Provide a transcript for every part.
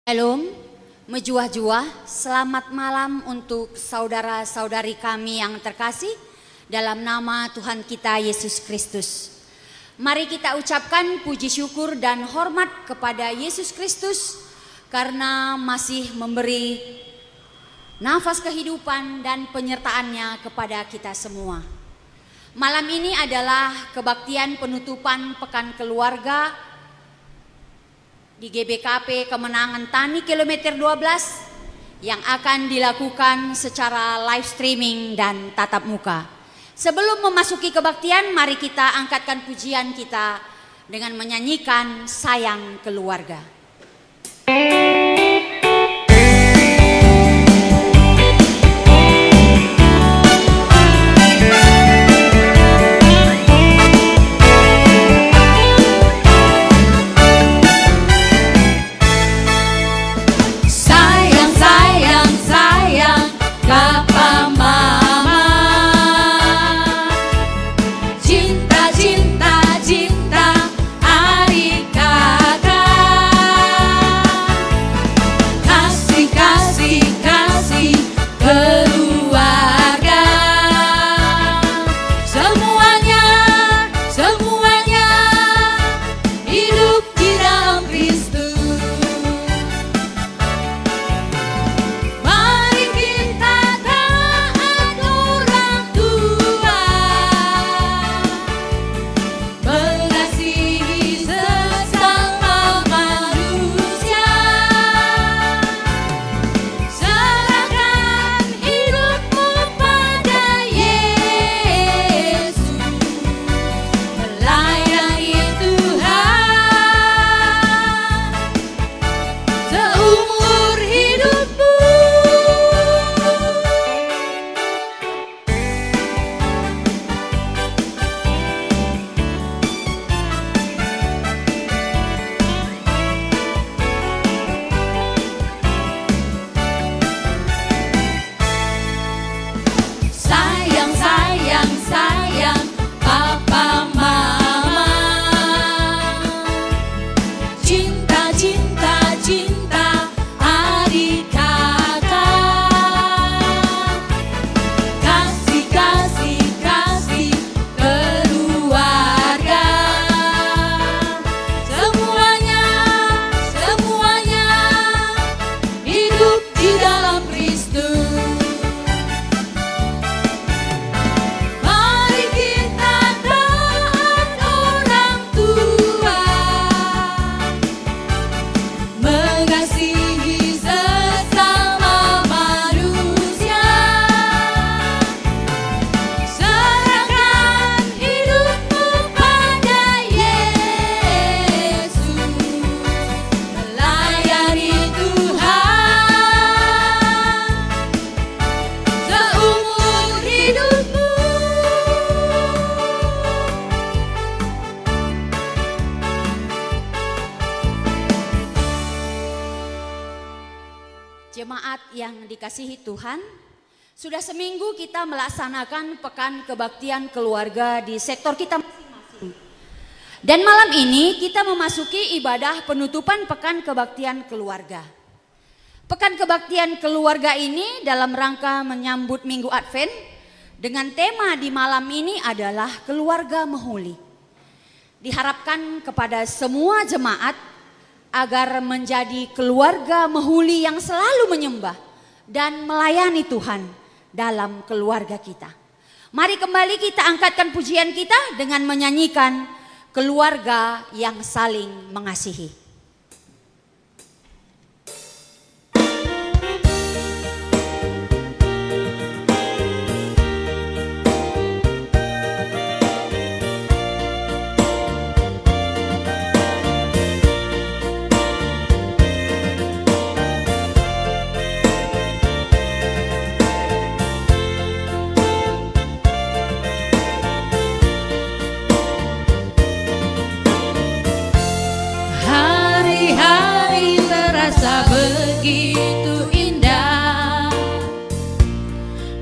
Shalom, mejuah-juah, selamat malam untuk saudara-saudari kami yang terkasih dalam nama Tuhan kita Yesus Kristus. Mari kita ucapkan puji syukur dan hormat kepada Yesus Kristus karena masih memberi nafas kehidupan dan penyertaannya kepada kita semua. Malam ini adalah kebaktian penutupan Pekan Keluarga di GBKP Kemenangan Tani kilometer 12 yang akan dilakukan secara live streaming dan tatap muka. Sebelum memasuki kebaktian, mari kita angkatkan pujian kita dengan menyanyikan Sayang Keluarga. Jemaat yang dikasihi Tuhan, sudah seminggu kita melaksanakan Pekan Kebaktian Keluarga di sektor kita masing-masing. Dan malam ini kita memasuki ibadah penutupan Pekan Kebaktian Keluarga. Pekan Kebaktian Keluarga ini dalam rangka menyambut Minggu Advent dengan tema di malam ini adalah Keluarga Mehuli. Diharapkan kepada semua jemaat agar menjadi keluarga mehuli yang selalu menyembah dan melayani Tuhan dalam keluarga kita. Mari kembali kita angkatkan pujian kita dengan menyanyikan Keluarga yang Saling Mengasihi. Begitu indah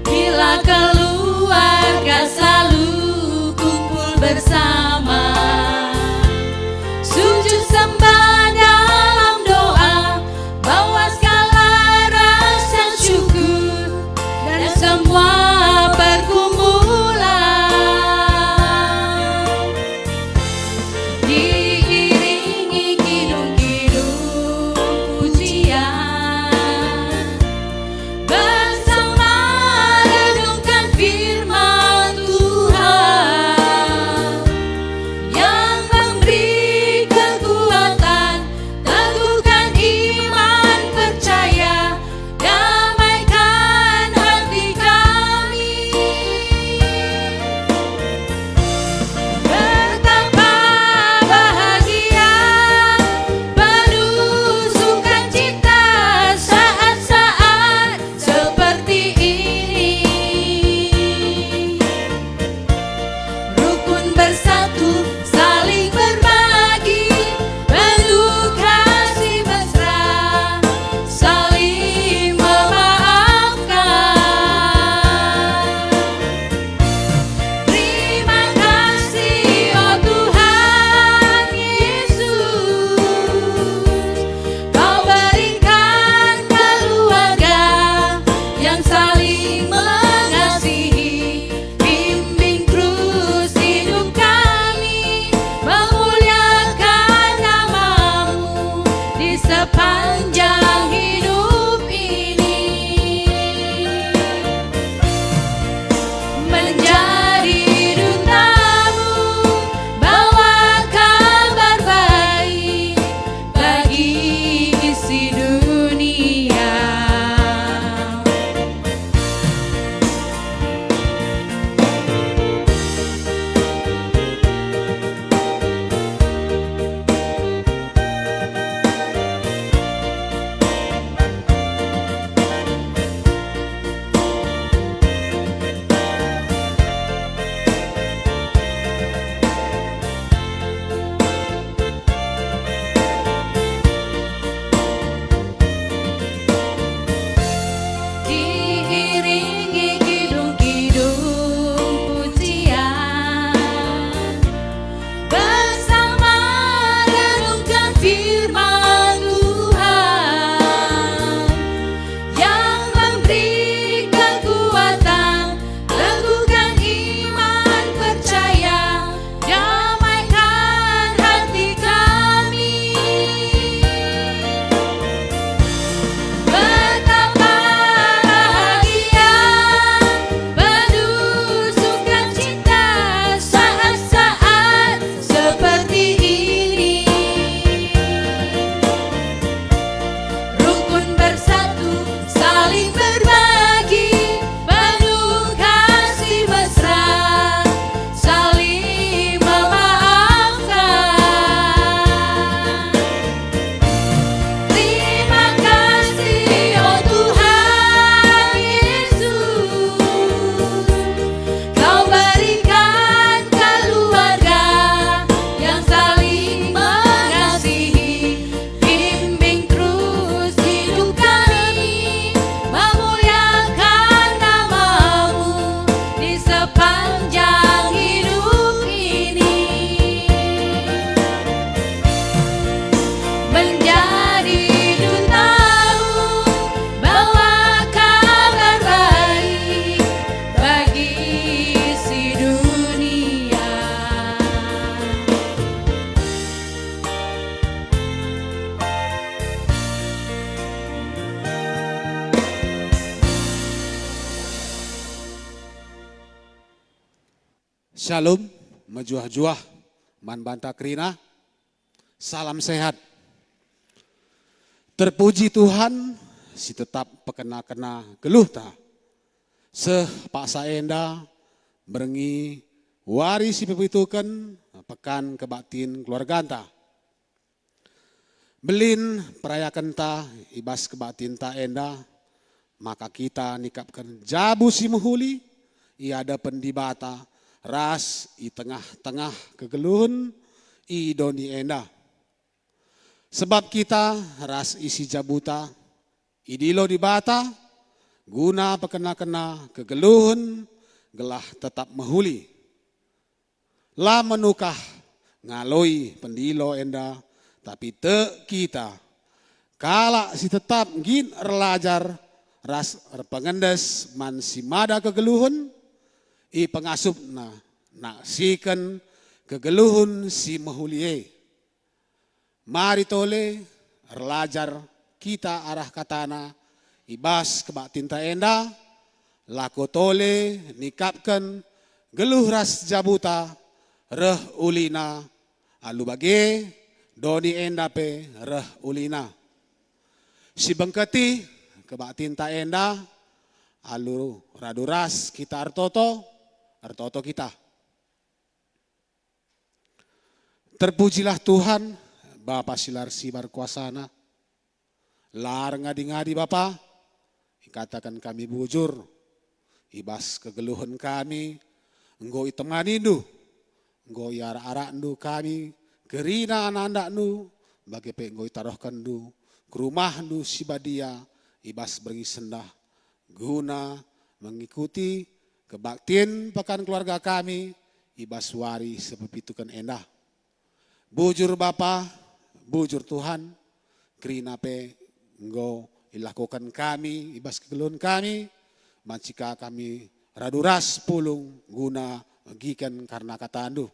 bila keluarga selalu kumpul bersama, sujud sembah dalam doa, bawa sepanjang hidup ini. Menjadi dutamu, bawa kabar baik bagi isi dunia. Diiringi kidung-kidung pujian, bersama renungkan firman Tuhan yang memberi kekuatan, teguhkan iman percaya, damaikan hati kami. Betapa bahagia, penuh sukacita saat-saat seperti ini. Rukun bersatu, saling berbagi, penuh kasih mesra, saling memaafkan. Terima kasih, oh Tuhan Yesus, Kau berikan keluarga yang saling mengasihi. Bimbing terus hidup kami, memuliakan nama-Mu di sepanjang hidup ini. Menjadi dutamu, bawa kabar baik bagi isi dunia. Shalom, mejuah-juah, man banta krina, salam sehat. Terpuji Tuhan, si tetap pekena-kena geluh ta. Pak saenda berengi wari si pepitukan pekan kebaktin keluarga ta. Belin perayakan ta ibas kebaktin ta enda, maka kita nikapkan jabu si muhuli, ia ada pendibata ras i tengah-tengah kegeluhun i doni enda. Sebab kita ras isi jabuta idilo di bata guna pekena-kena kegeluhun gelah tetap mehuli. La menukah ngaloi pendilo enda tapi te kita kala si tetap gin erlajar ras pengendes man si mada kegeluhun i pengasup naksikan kegeluhun si mehulie. Mari tole erlajar kita arah katana ibas kebaktin ta enda lako tole nikapkan geluh ras jabuta reh ulina alu bage doni enda pe reh ulina. Si bengketi kebaktin ta enda alu raduras kita artoto kita. Terpujilah Tuhan, Bapa silar sibar kuasana. Lar ngadi-ngadi Bapa, katakan kami bujur, ibas kegeluhan kami, enggo itemani nu, enggo iara-ara nu kami, gerina anak-anak nu, bagi pe enggo itarohkan nu, ke rumah nu sibadia, ibas beri sendah, guna mengikuti kebaktian pekan keluarga kami, ibas wari sepepitukan endah. Bujur Bapa, bujur Tuhan, kerina pe enggo ilakukan kami, ibas kegeluhan kami, mancika kami raduras pulung guna gikan karena kata andu.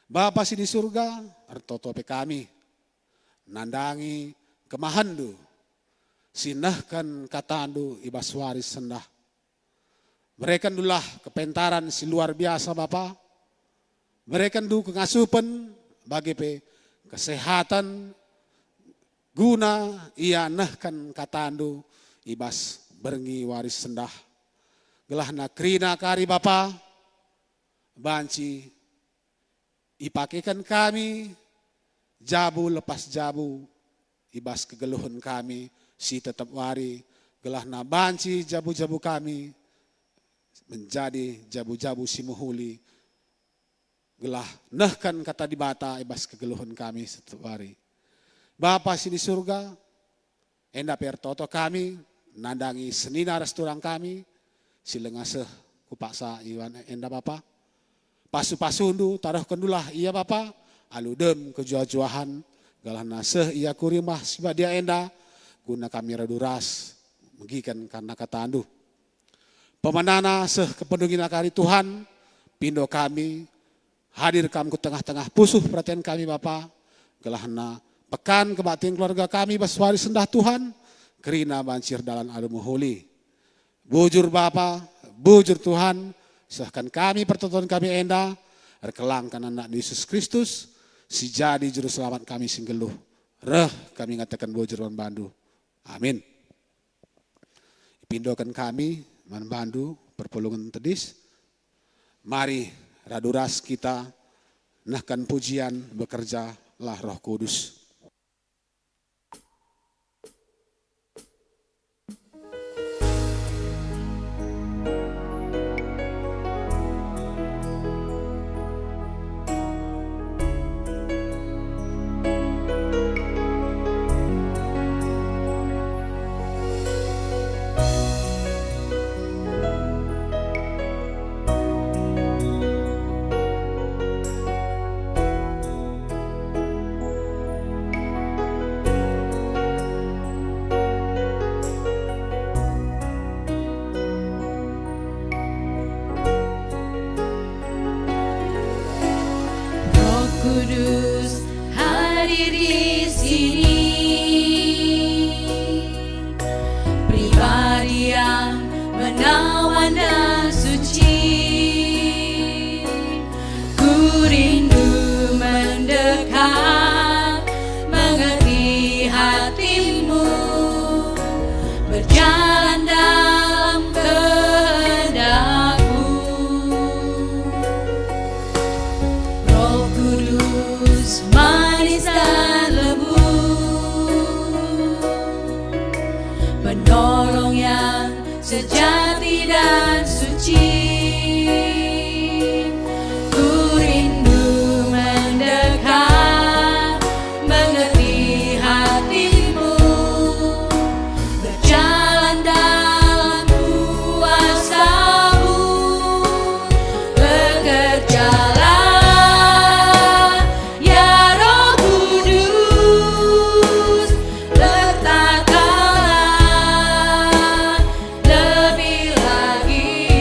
Bapa si di surga, artoto pe kami, nandangi kemahandu, sinahkan katandu ibas waris sendah. Mereka dulah kepentaran si luar biasa Bapa. Mereka du kengasupan bagi kesehatan guna ia nahkan katandu ibas berngi waris sendah. Gelah nakrina kari Bapa, banci ipakekan kami jabu lepas jabu ibas kegeluhan kami si tetap wari. Gelah na banci jabu-jabu kami menjadi jabu-jabu si muhuli. Gelah nahkan kata dibata ibas kegeluhan kami setiap hari. Bapa si di surga, enda pertoto kami, nandangi senina resturang kami, silengaseh kupaksa iwan enda Bapa. Pasu-pasundu taruh kendulah iya Bapa, aludem kejuah-juahan, galah naseh iya kurimah siba dia enda, guna kami raduras, megikan karena kata andu. Pemanana seh kependungin akari Tuhan, pindo kami, hadir kami ke tengah-tengah pusuh perhatian kami Bapa, gelahna pekan kebaktian keluarga kami baswari sendah Tuhan, kerina bancir dalam adu muhuli. Bujur Bapa, bujur Tuhan, sahkan kami pertontonan kami enda, rekelangkan anak Yesus Kristus, si jadi juru selamat kami singgeluh. Reh kami ngatakan bujur bandu. Amin. Pindokan kami manbandu perpulungan tedis. Mari raduras kita nahkan pujian bekerja lah Roh Kudus. Kudus hadir di sini, pribadi yang menawan dan suci. Ku rindu mendekat, mengerti hatimu, berjalan dalam kehendak-Mu. Kudus manis dan lembut, penolong yang sejati dan suci. Ku rindu mendekat, mengerti hatimu, berjalan dalam kuasa-Mu, bekerjalah lebih lagi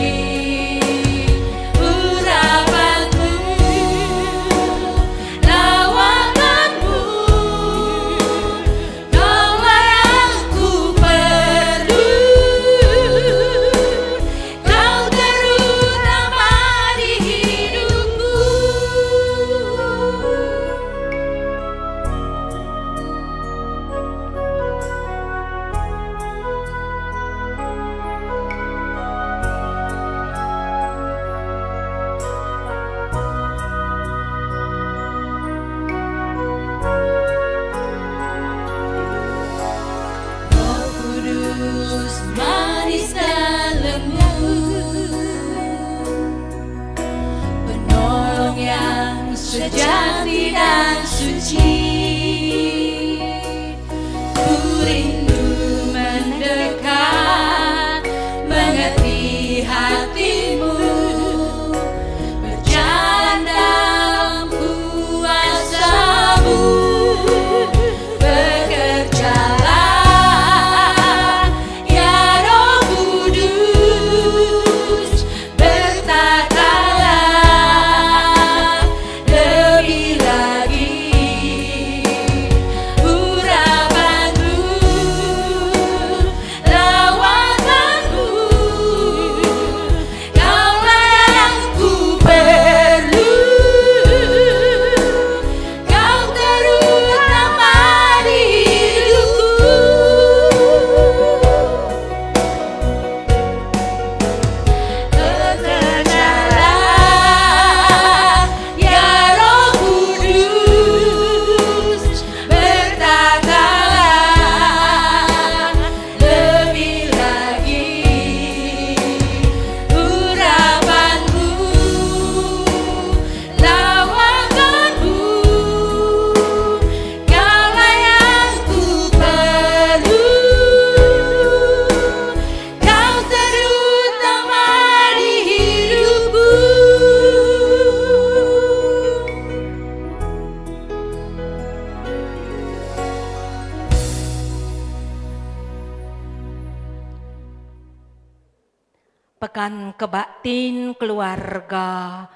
pekan kebaktin keluarga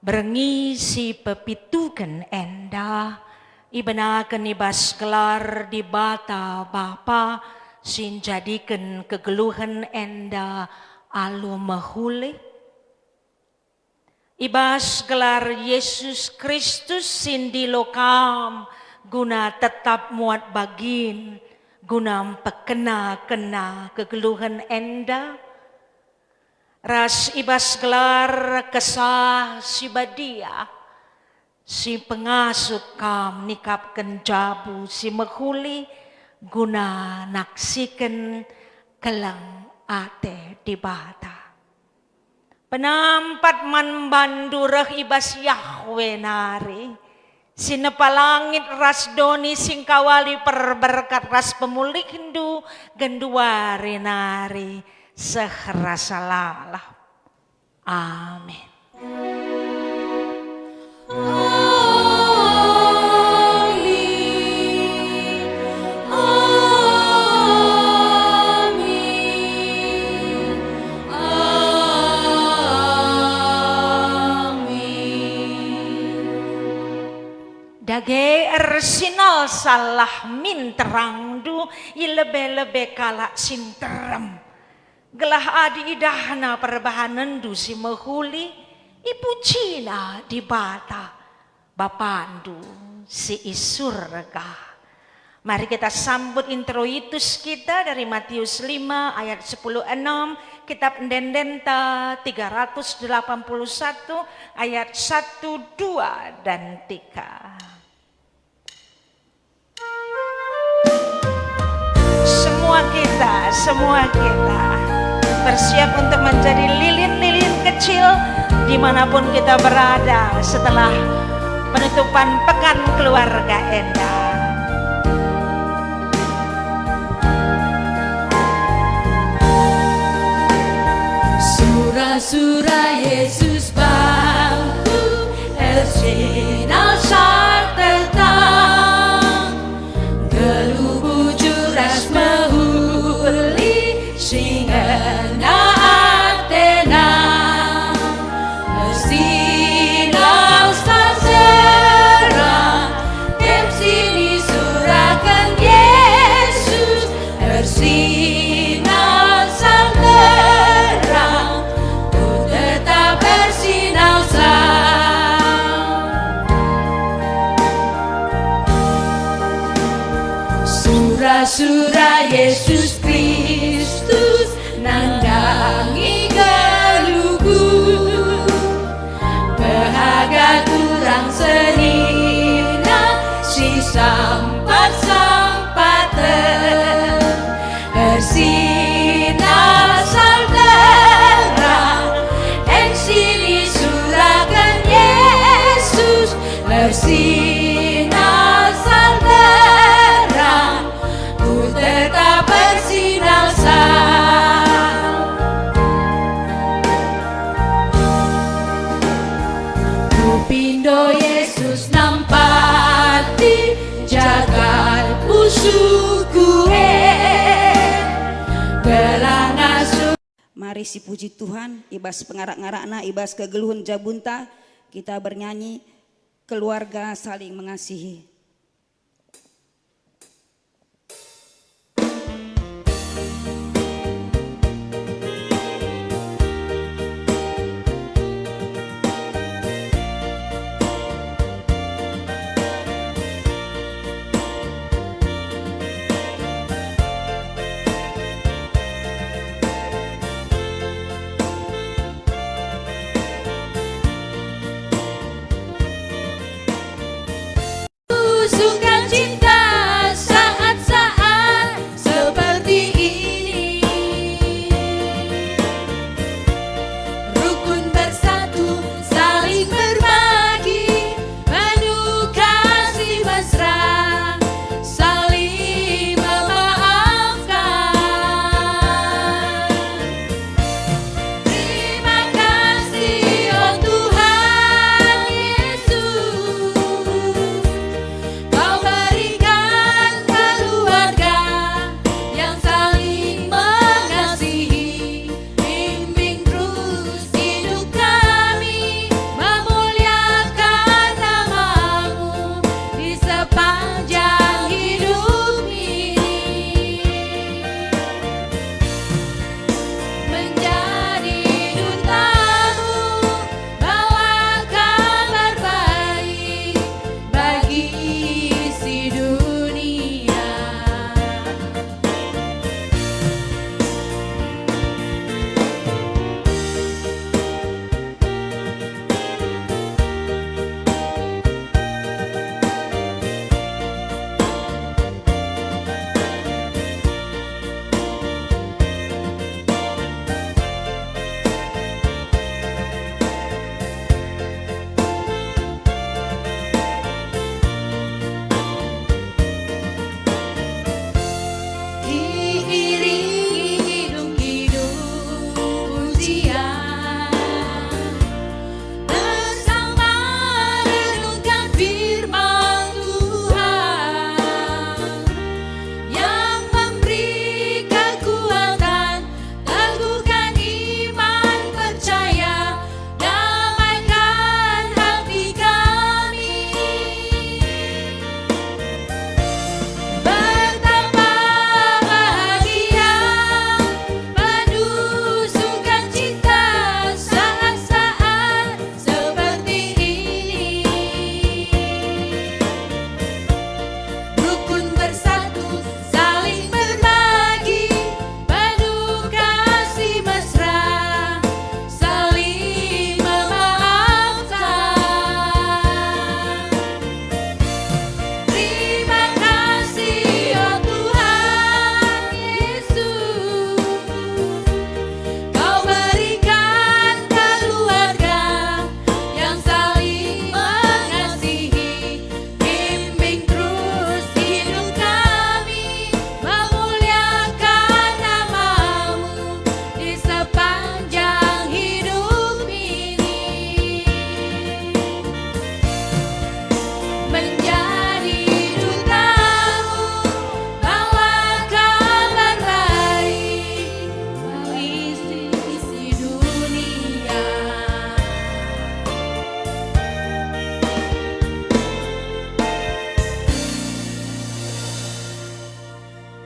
berengisi pepitukan enda ibenakan ibas gelar di bata bapa sin jadikan kegeluhan enda alu mahule ibas gelar Yesus Kristus sin di lokam guna tetap muat bagin guna pekena-kena kegeluhan enda ras ibas gelar kesah si badia si pengasut kam nikapkan jabu si mehuli guna naksikan kelang ate di bata penampat man bandurah ibas Yahweh nari sinepalangit ras doni singkawali perberkat ras pemulih hindu genduari nari seherasa lalah. Amin. Dage ersinal salah min terang du ilebe-lebe kalak sinterem. Gelah adi idahna perbahanan du si mehuli ibu Cina di bata bapandu si isurga. Mari kita sambut introitus kita dari Matius 5 ayat 10-6, kitab Ndendenta 381 ayat 1, 2 dan 3. Semua kita bersiap untuk menjadi lilin-lilin kecil dimanapun kita berada setelah penutupan pekan keluarga Enda. Surah-surah Yesus bangku elsinal syar tentang geluh bujur ras mehuli singena atena sinal terang dem sini surahkan Yesus ersinal terang ku tetap bersinar surah-surah Yesus Kristus nandangi gelugu bahagia kurang senina si sampat bersinar terang en sini surahkan Yesus bersinar terang ku tetap bersinar ku pindo Yesus nampati jagat usuku belana su. Mari si puji Tuhan, ibas pengarak-ngarakna, ibas kegeluhun jabunta, kita bernyanyi keluarga saling mengasihi.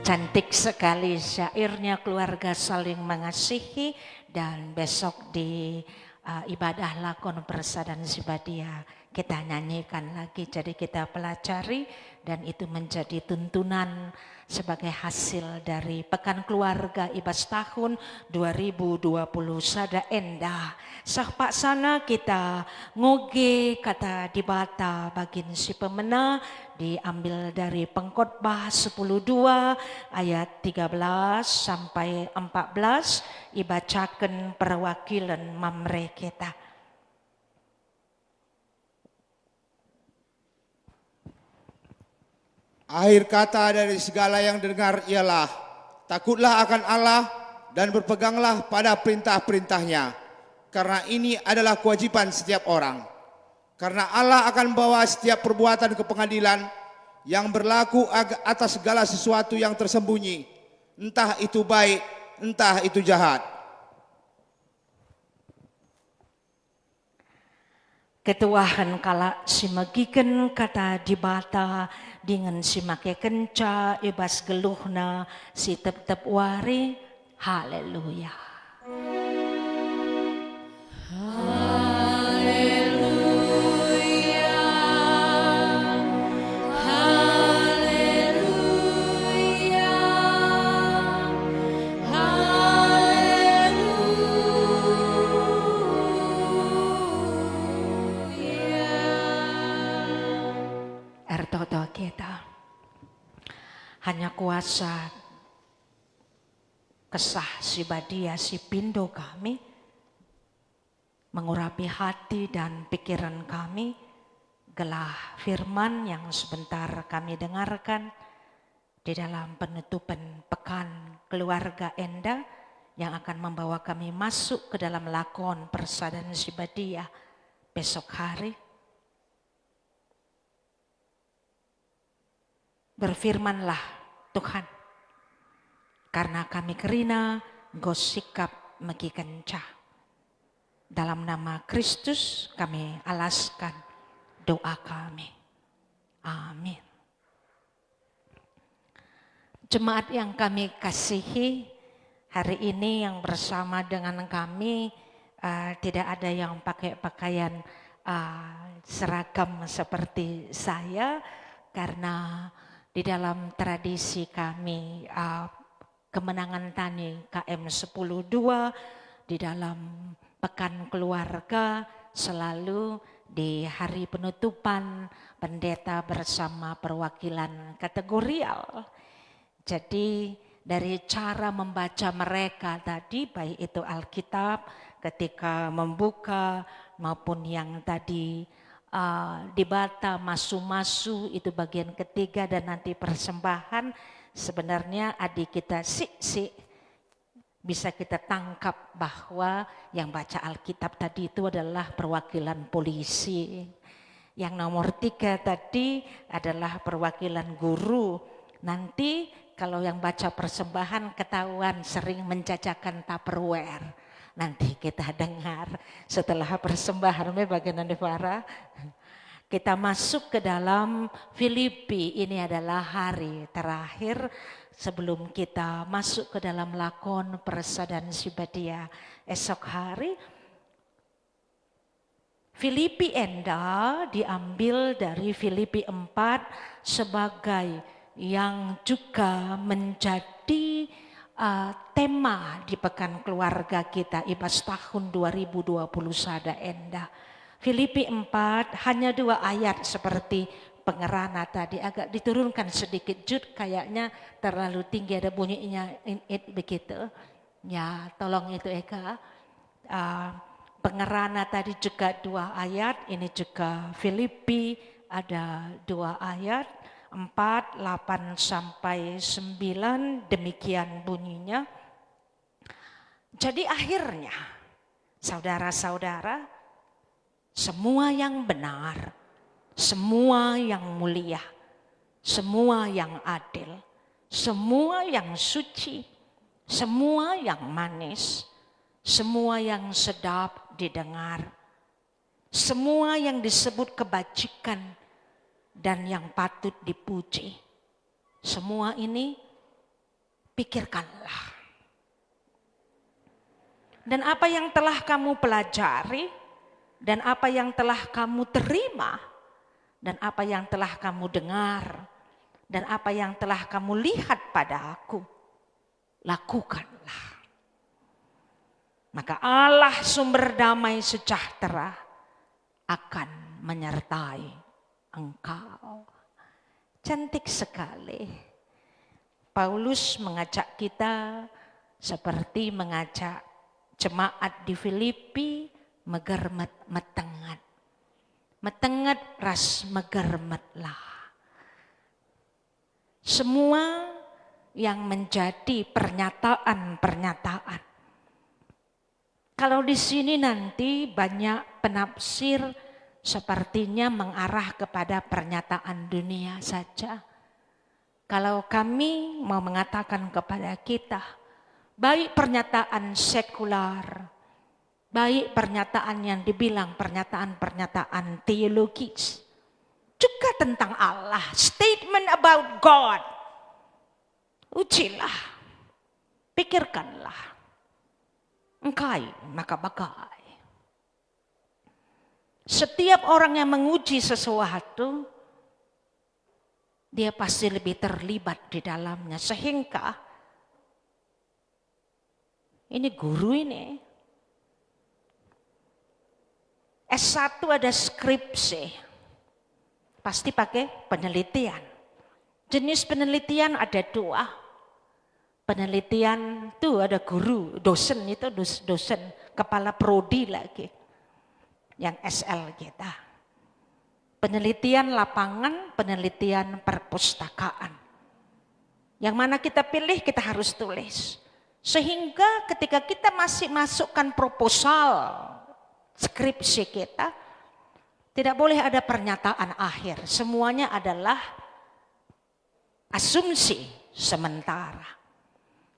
Cantik sekali syairnya, keluarga saling mengasihi, dan besok di ibadah lakon Persada Sibadia kita nyanyikan lagi, jadi kita pelajari dan itu menjadi tuntunan sebagai hasil dari Pekan Keluarga Ibas tahun 2020 Sada Endah. Sah pak sana kita ngoge kata dibata bagin si pemena diambil dari Pengkhotbah 10:2 ayat 13 sampai 14 dibacakan perwakilan mamre kita. Akhir kata dari segala yang dengar ialah takutlah akan Allah dan berpeganglah pada perintah-perintahnya, karena ini adalah kewajiban setiap orang. Karena Allah akan membawa setiap perbuatan ke pengadilan yang berlaku atas segala sesuatu yang tersembunyi, entah itu baik, entah itu jahat. Ketuahan kala simagiken kata dibata dengan simake kenca ibas geluhna si tep-tep wari. Haleluya. Ertoto kita hanya kuasa kesah si badia si pindo kami mengurapi hati dan pikiran kami, gelah firman yang sebentar kami dengarkan di dalam penutupan Pekan Keluarga Endah yang akan membawa kami masuk ke dalam lakon Persada Sibadia besok hari. Berfirmanlah Tuhan, karena kami kerina gosikap megi kencah. Dalam nama Kristus kami alaskan doa kami. Amin. Jemaat yang kami kasihi, hari ini yang bersama dengan kami tidak ada yang pakai pakaian seragam seperti saya, karena di dalam tradisi kami kemenangan tani KM 10:2 di dalam Pekan Keluarga selalu di hari penutupan pendeta bersama perwakilan kategorial. Jadi dari cara membaca mereka tadi, baik itu Alkitab ketika membuka maupun yang tadi dibata masu-masu itu bagian ketiga, dan nanti persembahan, sebenarnya adik kita si bisa kita tangkap bahwa yang baca Alkitab tadi itu adalah perwakilan polisi. Yang nomor 3 tadi adalah perwakilan guru. Nanti kalau yang baca persembahan ketahuan sering menjajakan Tupperware. Nanti kita dengar setelah persembahan bagian Devara. Kita masuk ke dalam Filipi. Ini adalah hari terakhir sebelum kita masuk ke dalam lakon Persada Sibadia esok hari. Filipi Endah diambil dari Filipi 4 sebagai yang juga menjadi tema di Pekan Keluarga kita Ibas tahun 2020 Sada Endah. Filipi 4 hanya 2 ayat seperti pengerana tadi, agak diturunkan sedikit Jud, kayaknya terlalu tinggi ada bunyinya begitu. Ya tolong itu Eka. Pengerana tadi juga 2 ayat, ini juga Filipi ada 2 ayat. 4, 8 sampai 9 demikian bunyinya. Jadi akhirnya saudara-saudara, semua yang benar, semua yang mulia, semua yang adil, semua yang suci, semua yang manis, semua yang sedap didengar, semua yang disebut kebajikan dan yang patut dipuji. Semua ini pikirkanlah. Dan apa yang telah kamu pelajari, dan apa yang telah kamu terima, dan apa yang telah kamu dengar, dan apa yang telah kamu lihat pada aku, lakukanlah. Maka Allah sumber damai sejahtera akan menyertai engkau. Cantik sekali. Paulus mengajak kita seperti mengajak jemaat di Filipi megermet metengat. Metengat ras megermetlah. Semua yang menjadi pernyataan-pernyataan. Kalau di sini nanti banyak penafsir sepertinya mengarah kepada pernyataan dunia saja. Kalau kami mau mengatakan kepada kita, baik pernyataan sekular, baik pernyataan yang dibilang pernyataan-pernyataan teologis, juga tentang Allah, statement about God. Ujilah, pikirkanlah, engkai maka bagai. Setiap orang yang menguji sesuatu, dia pasti lebih terlibat di dalamnya. Sehingga, ini guru ini, S1 ada skripsi, pasti pakai penelitian. Jenis penelitian ada 2. Penelitian itu ada guru, dosen itu dosen, kepala prodi lagi. Yang SL kita. Penelitian lapangan, penelitian perpustakaan. Yang mana kita pilih kita harus tulis. Sehingga ketika kita masih masukkan proposal skripsi kita, tidak boleh ada pernyataan akhir. Semuanya adalah asumsi sementara.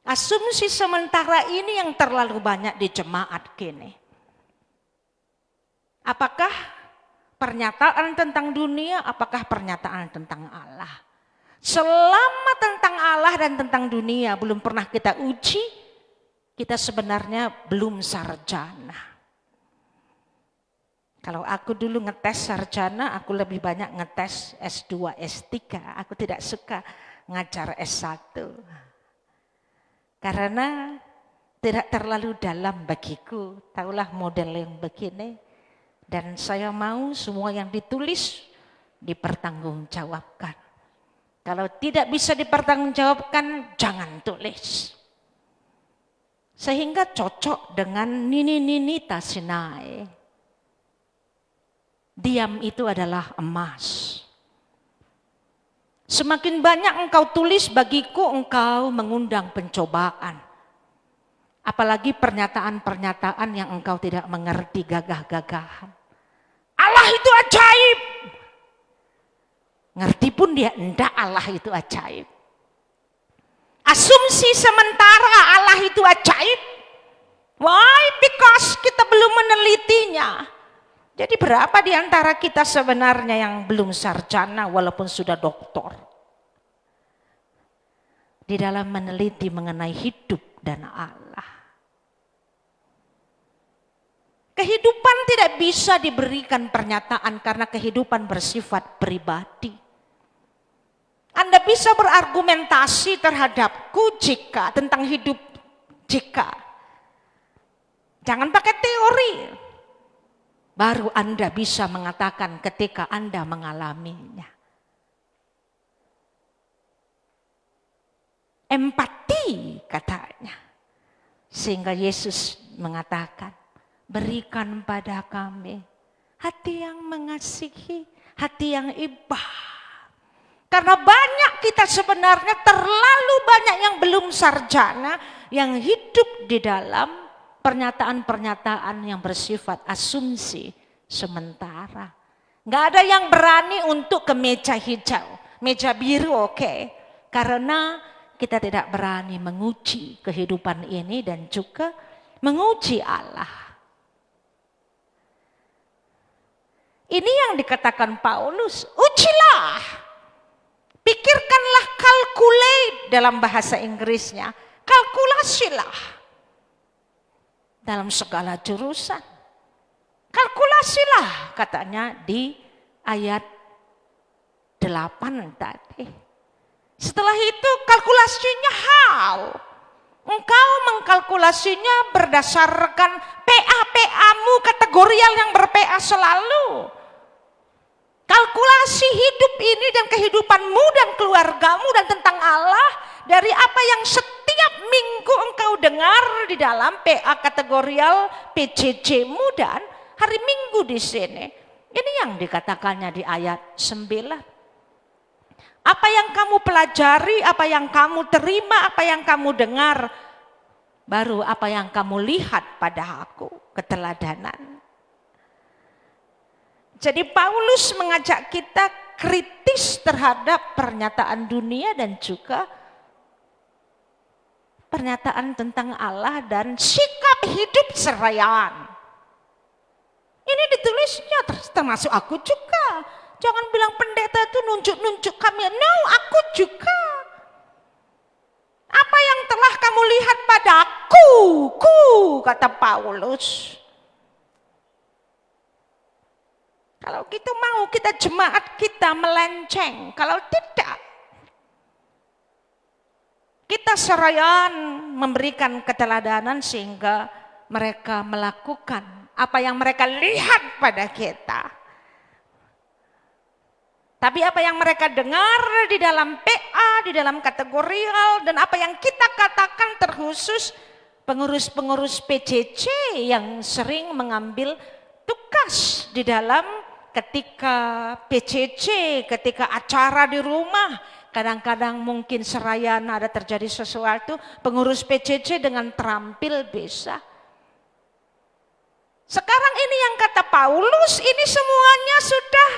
Asumsi sementara ini yang terlalu banyak di jemaat kini. Apakah pernyataan tentang dunia, apakah pernyataan tentang Allah? Selama tentang Allah dan tentang dunia belum pernah kita uji, kita sebenarnya belum sarjana. Kalau aku dulu ngetes sarjana, aku lebih banyak ngetes S2, S3. Aku tidak suka ngajar S1. Karena tidak terlalu dalam bagiku. Taulah model yang begini. Dan saya mau semua yang ditulis dipertanggungjawabkan. Kalau tidak bisa dipertanggungjawabkan, jangan tulis. Sehingga cocok dengan Nini Tasinai. Diam itu adalah emas. Semakin banyak engkau tulis bagiku, engkau mengundang pencobaan. Apalagi pernyataan-pernyataan yang engkau tidak mengerti gagah-gagahan. Allah itu ajaib. Ngerti pun dia enggak Allah itu ajaib. Asumsi sementara Allah itu ajaib. Why? Because kita belum menelitinya. Jadi berapa di antara kita sebenarnya yang belum sarjana walaupun sudah doktor? Di dalam meneliti mengenai hidup dan Allah. Kehidupan tidak bisa diberikan pernyataan karena kehidupan bersifat pribadi. Anda bisa berargumentasi terhadapku jika tentang hidup jika. Jangan pakai teori. Baru Anda bisa mengatakan ketika Anda mengalaminya. Empati katanya. Sehingga Yesus mengatakan, berikan pada kami hati yang mengasihi, hati yang iba. Karena banyak kita sebenarnya terlalu banyak yang belum sarjana, yang hidup di dalam pernyataan-pernyataan yang bersifat asumsi sementara. Nggak ada yang berani untuk ke meja hijau, meja biru oke. Karena kita tidak berani menguji kehidupan ini dan juga menguji Allah. Ini yang dikatakan Paulus, ujilah, pikirkanlah, calculate dalam bahasa Inggrisnya, kalkulasilah dalam segala jurusan. Kalkulasilah katanya di ayat 8 tadi. Setelah itu kalkulasinya how? Engkau mengkalkulasinya berdasarkan PA-PA-mu kategorial yang ber-PA selalu. Kalkulasi hidup ini dan kehidupanmu dan keluargamu dan tentang Allah dari apa yang setiap minggu engkau dengar di dalam PA kategorial PJJ-mu dan hari Minggu di sini. Ini yang dikatakannya di ayat 9. Apa yang kamu pelajari, apa yang kamu terima, apa yang kamu dengar, baru apa yang kamu lihat pada aku, keteladanan. Jadi Paulus mengajak kita kritis terhadap pernyataan dunia dan juga pernyataan tentang Allah dan sikap hidup serayaan. Ini ditulisnya termasuk aku juga. Jangan bilang pendeta itu nunjuk-nunjuk kami. No, aku juga. Apa yang telah kamu lihat padaku, kata Paulus. Kalau kita mau, kita jemaat kita melenceng. Kalau tidak, kita serayaan memberikan keteladanan sehingga mereka melakukan apa yang mereka lihat pada kita. Tapi apa yang mereka dengar di dalam PA, di dalam kategorial, dan apa yang kita katakan terkhusus pengurus-pengurus PJJ yang sering mengambil tugas di dalam ketika PJJ, ketika acara di rumah, kadang-kadang mungkin serayaan ada terjadi sesuatu, pengurus PJJ dengan terampil bisa. Sekarang ini yang kata Paulus, ini semuanya sudah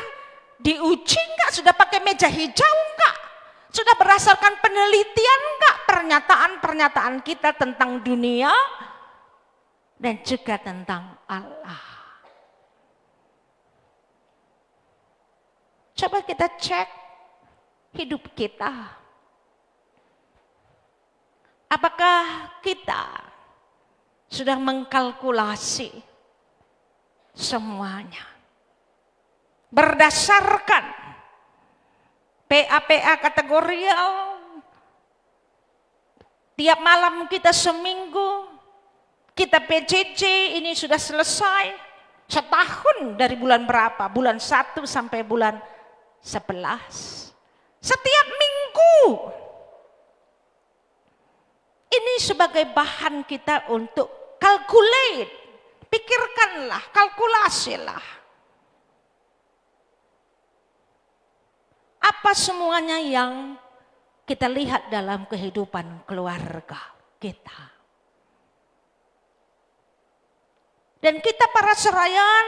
diuji enggak? Sudah pakai meja hijau enggak? Sudah berdasarkan penelitian enggak? Pernyataan-pernyataan kita tentang dunia dan juga tentang Allah. Coba kita cek hidup kita. Apakah kita sudah mengkalkulasi semuanya? Berdasarkan PA-PA kategorial, tiap malam kita seminggu, kita PJJ ini sudah selesai, setahun dari bulan berapa? Bulan 1 sampai bulan 11. Setiap minggu. Ini sebagai bahan kita untuk calculate, pikirkanlah, kalkulasilah. Apa semuanya yang kita lihat dalam kehidupan keluarga kita. Dan kita para serayaan,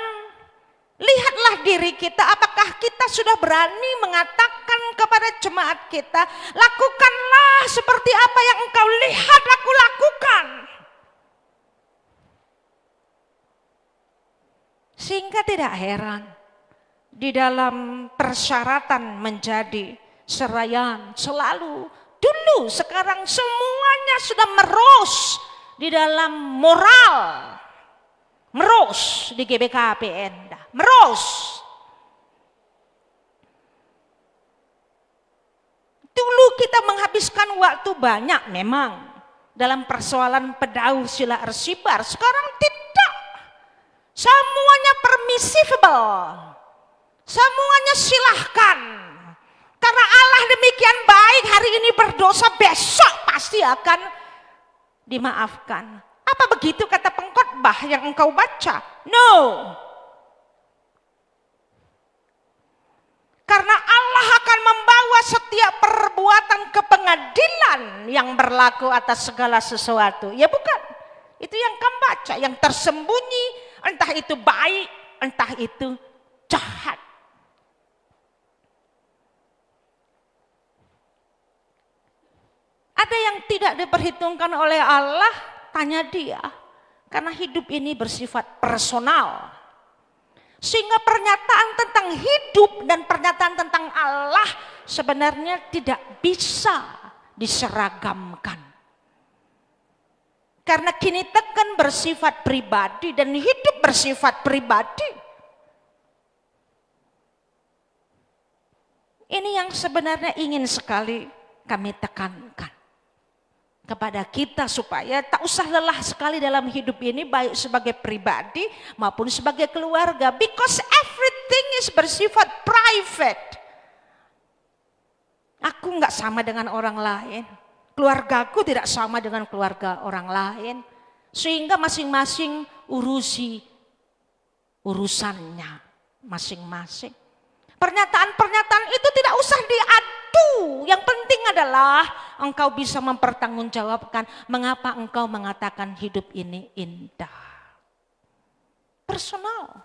lihatlah diri kita, apakah kita sudah berani mengatakan kepada jemaat kita, lakukanlah seperti apa yang engkau lihat aku lakukan. Sehingga tidak heran, di dalam persyaratan menjadi serayaan selalu dulu, sekarang semuanya sudah meros di dalam moral, meros di GBKP Endah, meros. Dulu kita menghabiskan waktu banyak memang dalam persoalan pedauh sila arsibar, sekarang tidak. Semuanya permissible. Semuanya silahkan. Karena Allah demikian baik, hari ini berdosa, besok pasti akan dimaafkan. Apa begitu kata pengkhotbah yang engkau baca? No. Karena Allah akan membawa setiap perbuatan ke pengadilan yang berlaku atas segala sesuatu. Ya bukan? Itu yang kamu baca, yang tersembunyi, entah itu baik, entah itu jahat. Ada yang tidak diperhitungkan oleh Allah, tanya dia. Karena hidup ini bersifat personal. Sehingga pernyataan tentang hidup dan pernyataan tentang Allah sebenarnya tidak bisa diseragamkan. Karena kini tekan bersifat pribadi dan hidup bersifat pribadi. Ini yang sebenarnya ingin sekali kami tekankan kepada kita supaya tak usah lelah sekali dalam hidup ini, baik sebagai pribadi maupun sebagai keluarga, because everything is bersifat private. Aku nggak sama dengan orang lain, keluargaku tidak sama dengan keluarga orang lain, sehingga masing-masing urusi urusannya masing-masing. Pernyataan-pernyataan itu tidak usah diadu. Yang penting adalah engkau bisa mempertanggungjawabkan mengapa engkau mengatakan hidup ini indah. Personal.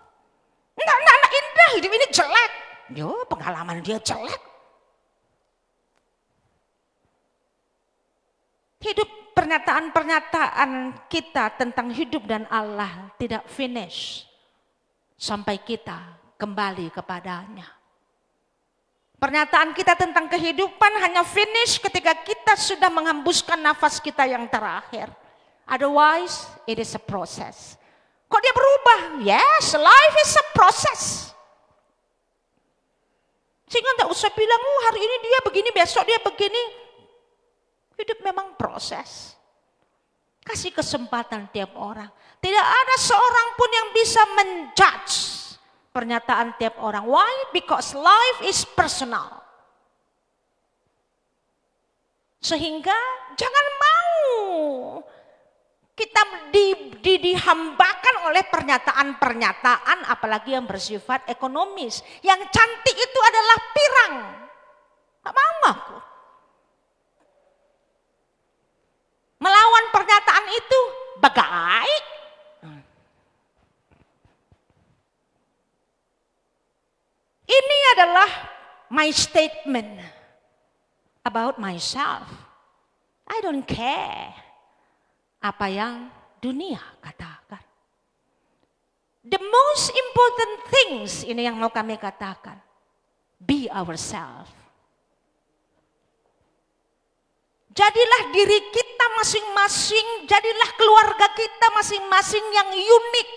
Enggak indah, hidup ini jelek. Yo, pengalaman dia jelek. Hidup pernyataan-pernyataan kita tentang hidup dan Allah tidak finish sampai kita kembali kepadanya. Pernyataan kita tentang kehidupan hanya finish ketika kita sudah menghembuskan nafas kita yang terakhir. Otherwise, it is a process. Kok dia berubah? Yes, life is a process. Sehingga tidak usah bilang, hari ini dia begini, besok dia begini. Hidup memang proses. Kasih kesempatan tiap orang. Tidak ada seorang pun yang bisa menjudge pernyataan tiap orang. Why? Because life is personal. Sehingga jangan mau kita dihambakan oleh pernyataan-pernyataan apalagi yang bersifat ekonomis. Yang cantik itu adalah pirang. Gak mau aku. Melawan pernyataan itu bagai. Ini adalah my statement about myself. I don't care apa yang dunia katakan. The most important things ini yang mau kami katakan. Be ourselves. Jadilah diri kita masing-masing, jadilah keluarga kita masing-masing yang unik.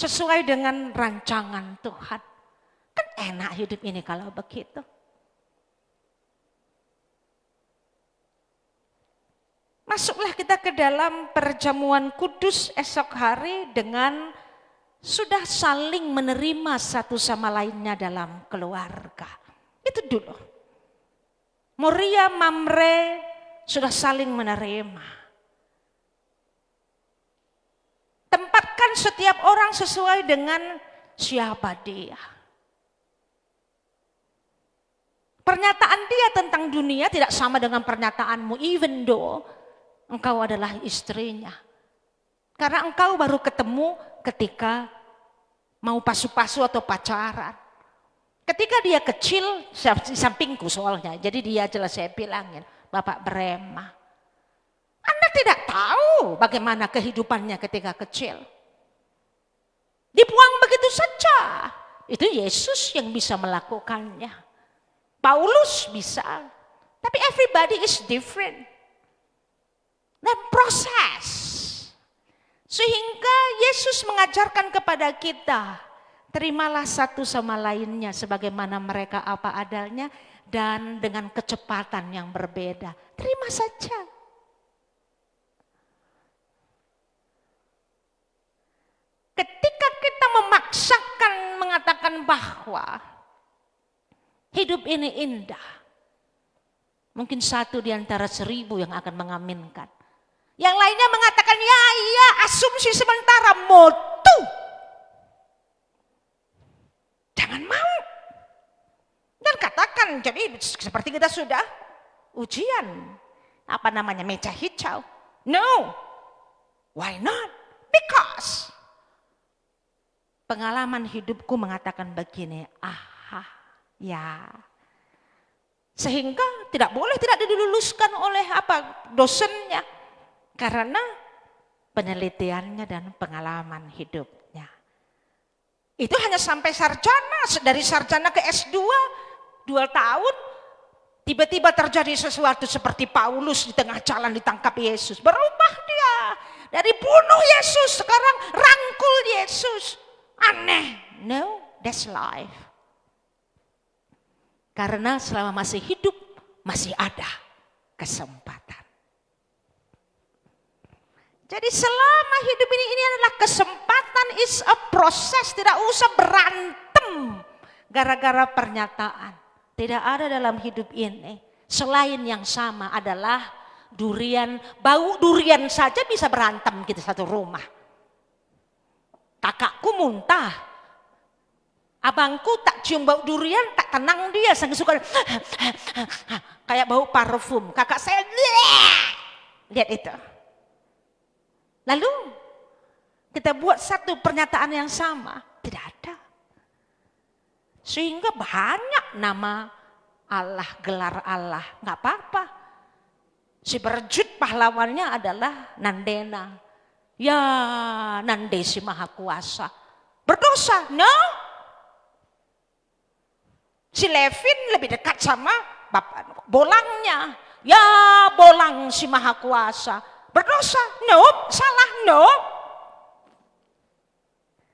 Sesuai dengan rancangan Tuhan. Kan enak hidup ini kalau begitu. Masuklah kita ke dalam perjamuan kudus esok hari dengan sudah saling menerima satu sama lainnya dalam keluarga. Itu dulu. Moria Mamre sudah saling menerima. Tempatkan setiap orang sesuai dengan siapa dia. Pernyataan dia tentang dunia tidak sama dengan pernyataanmu, even though engkau adalah istrinya. Karena engkau baru ketemu ketika mau pasu-pasu atau pacaran. Ketika dia kecil, di sampingku soalnya, jadi dia jelas saya bilangin, Bapak Brema. Anda tidak tahu bagaimana kehidupannya ketika kecil. Dibuang begitu saja. Itu Yesus yang bisa melakukannya. Paulus bisa, tapi everybody is different. Dan proses. Sehingga Yesus mengajarkan kepada kita, terimalah satu sama lainnya sebagaimana mereka apa adanya dan dengan kecepatan yang berbeda. Terima saja. Ketika kita memaksakan mengatakan bahwa hidup ini indah. Mungkin 1 di antara 1000 yang akan mengaminkan. Yang lainnya mengatakan ya iya asumsi sementara mutu. Jangan mau. Dan katakan jadi seperti kita sudah ujian. Apa namanya meja hijau. No. Why not? Because pengalaman hidupku mengatakan begini. Ya, sehingga tidak boleh tidak diluluskan oleh dosennya karena penelitiannya dan pengalaman hidupnya. Itu hanya sampai sarjana, dari sarjana ke S2 2 tahun, Tiba-tiba terjadi sesuatu seperti Paulus di tengah jalan ditangkap Yesus. Berubah dia. Dari bunuh Yesus sekarang rangkul Yesus. Aneh. No, that's life. Karena selama masih hidup masih ada kesempatan. Jadi selama hidup ini adalah kesempatan, is a proses. Tidak usah berantem gara-gara pernyataan. Tidak ada dalam hidup ini selain yang sama adalah durian. Bau durian saja bisa berantem kita satu rumah. Kakakku muntah, abangku tak cium bau durian tak tenang dia, sangat suka kayak bau parfum. Kakak saya lihat itu. Lalu kita buat satu pernyataan yang sama, tidak ada. Sehingga banyak nama Allah, gelar Allah, nggak apa-apa. Si Berjut pahlawannya adalah Nandena. Ya, Nande si Maha Kuasa. Berdosa? No. Si Levin lebih dekat sama bapak, bolangnya. Ya, bolang si Maha Kuasa. Berdosa? No. Salah? No.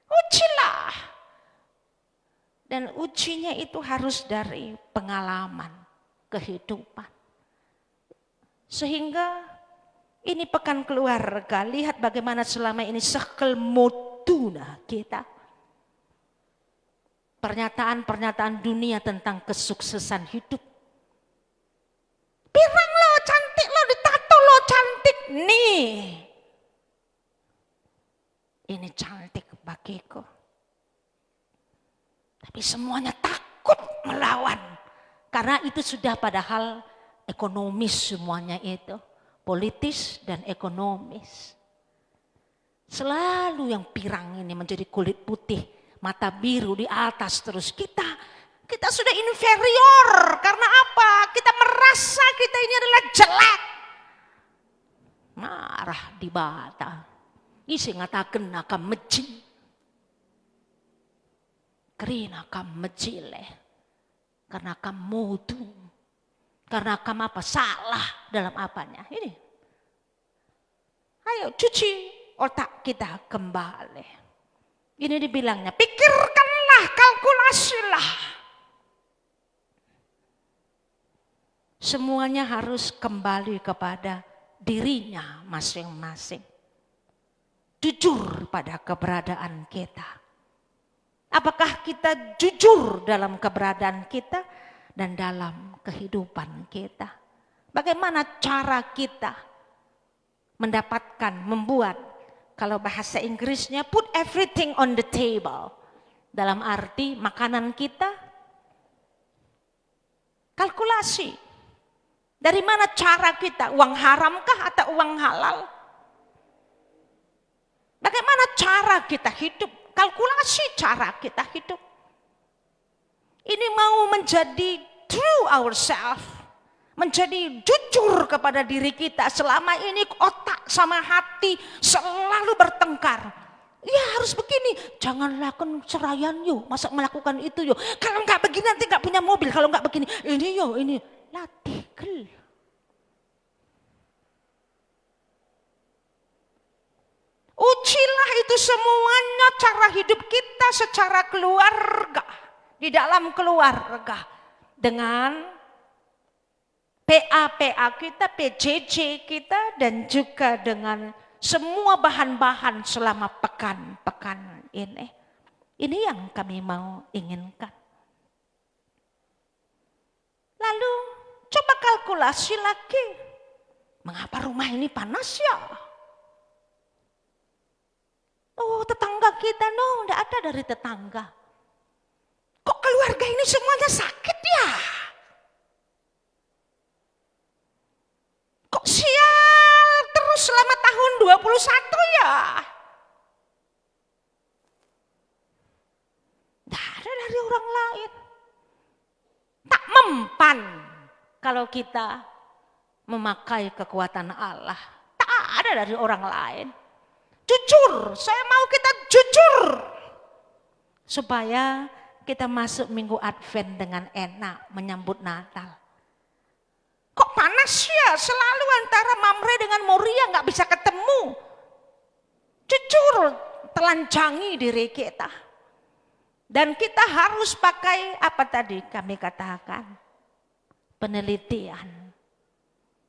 Ujilah. Dan ujinya itu harus dari pengalaman kehidupan. Sehingga ini pekan keluarga, lihat bagaimana selama ini sekel motuna kita. Pernyataan-pernyataan dunia tentang kesuksesan hidup. Pirang lo cantik, lo ditato lo cantik. Nih. Ini cantik bagiku. Tapi semuanya takut melawan. Karena itu sudah padahal ekonomis semuanya itu. Politis dan ekonomis. Selalu yang pirang ini menjadi kulit putih. Mata biru di atas terus. Kita sudah inferior. Karena apa? Kita merasa kita ini adalah jelek. Marah di bata. Isi ngatakan akan mejing. Karena kamu mejile, karena kamu mutu, karena kamu apa salah dalam apanya. Ini, ayo cuci otak kita kembali. Ini dibilangnya, pikirkanlah, kalkulasilah. Semuanya harus kembali kepada dirinya masing-masing. Jujur pada keberadaan kita. Apakah kita jujur dalam keberadaan kita dan dalam kehidupan kita? Bagaimana cara kita mendapatkan, membuat, kalau bahasa Inggrisnya put everything on the table. Dalam arti makanan kita, kalkulasi. Dari mana cara kita? Uang haramkah atau uang halal? Bagaimana cara kita hidup? Kalkulasi cara kita hidup. Ini mau menjadi true ourselves. Menjadi jujur kepada diri kita. Selama ini otak sama hati selalu bertengkar. Ya harus begini. Jangan lakukan ceraian yuk. Masa melakukan itu yuk. Kalau enggak begini nanti enggak punya mobil. Kalau enggak begini. Ini yuk ini. Latih gel. Ujilah itu semuanya cara hidup kita secara keluarga. Di dalam keluarga. Dengan PA kita, PJJ kita. Dan juga dengan semua bahan-bahan selama pekan-pekan ini. Ini yang kami mau inginkan. Lalu coba kalkulasi lagi. Mengapa rumah ini panas ya? Oh tetangga kita, no, enggak ada dari tetangga. Kok keluarga ini semuanya sakit ya? Kok sial terus selama tahun 21 ya? Enggak ada dari orang lain. Tak mempan kalau kita memakai kekuatan Allah. Tak ada dari orang lain. Jujur, saya mau kita jujur. Supaya kita masuk minggu Advent dengan enak menyambut Natal. rahasia selalu antara Mamre dengan Moria nggak bisa ketemu. Jujur telanjangi diri kita. Dan kita harus pakai apa tadi kami katakan? Penelitian.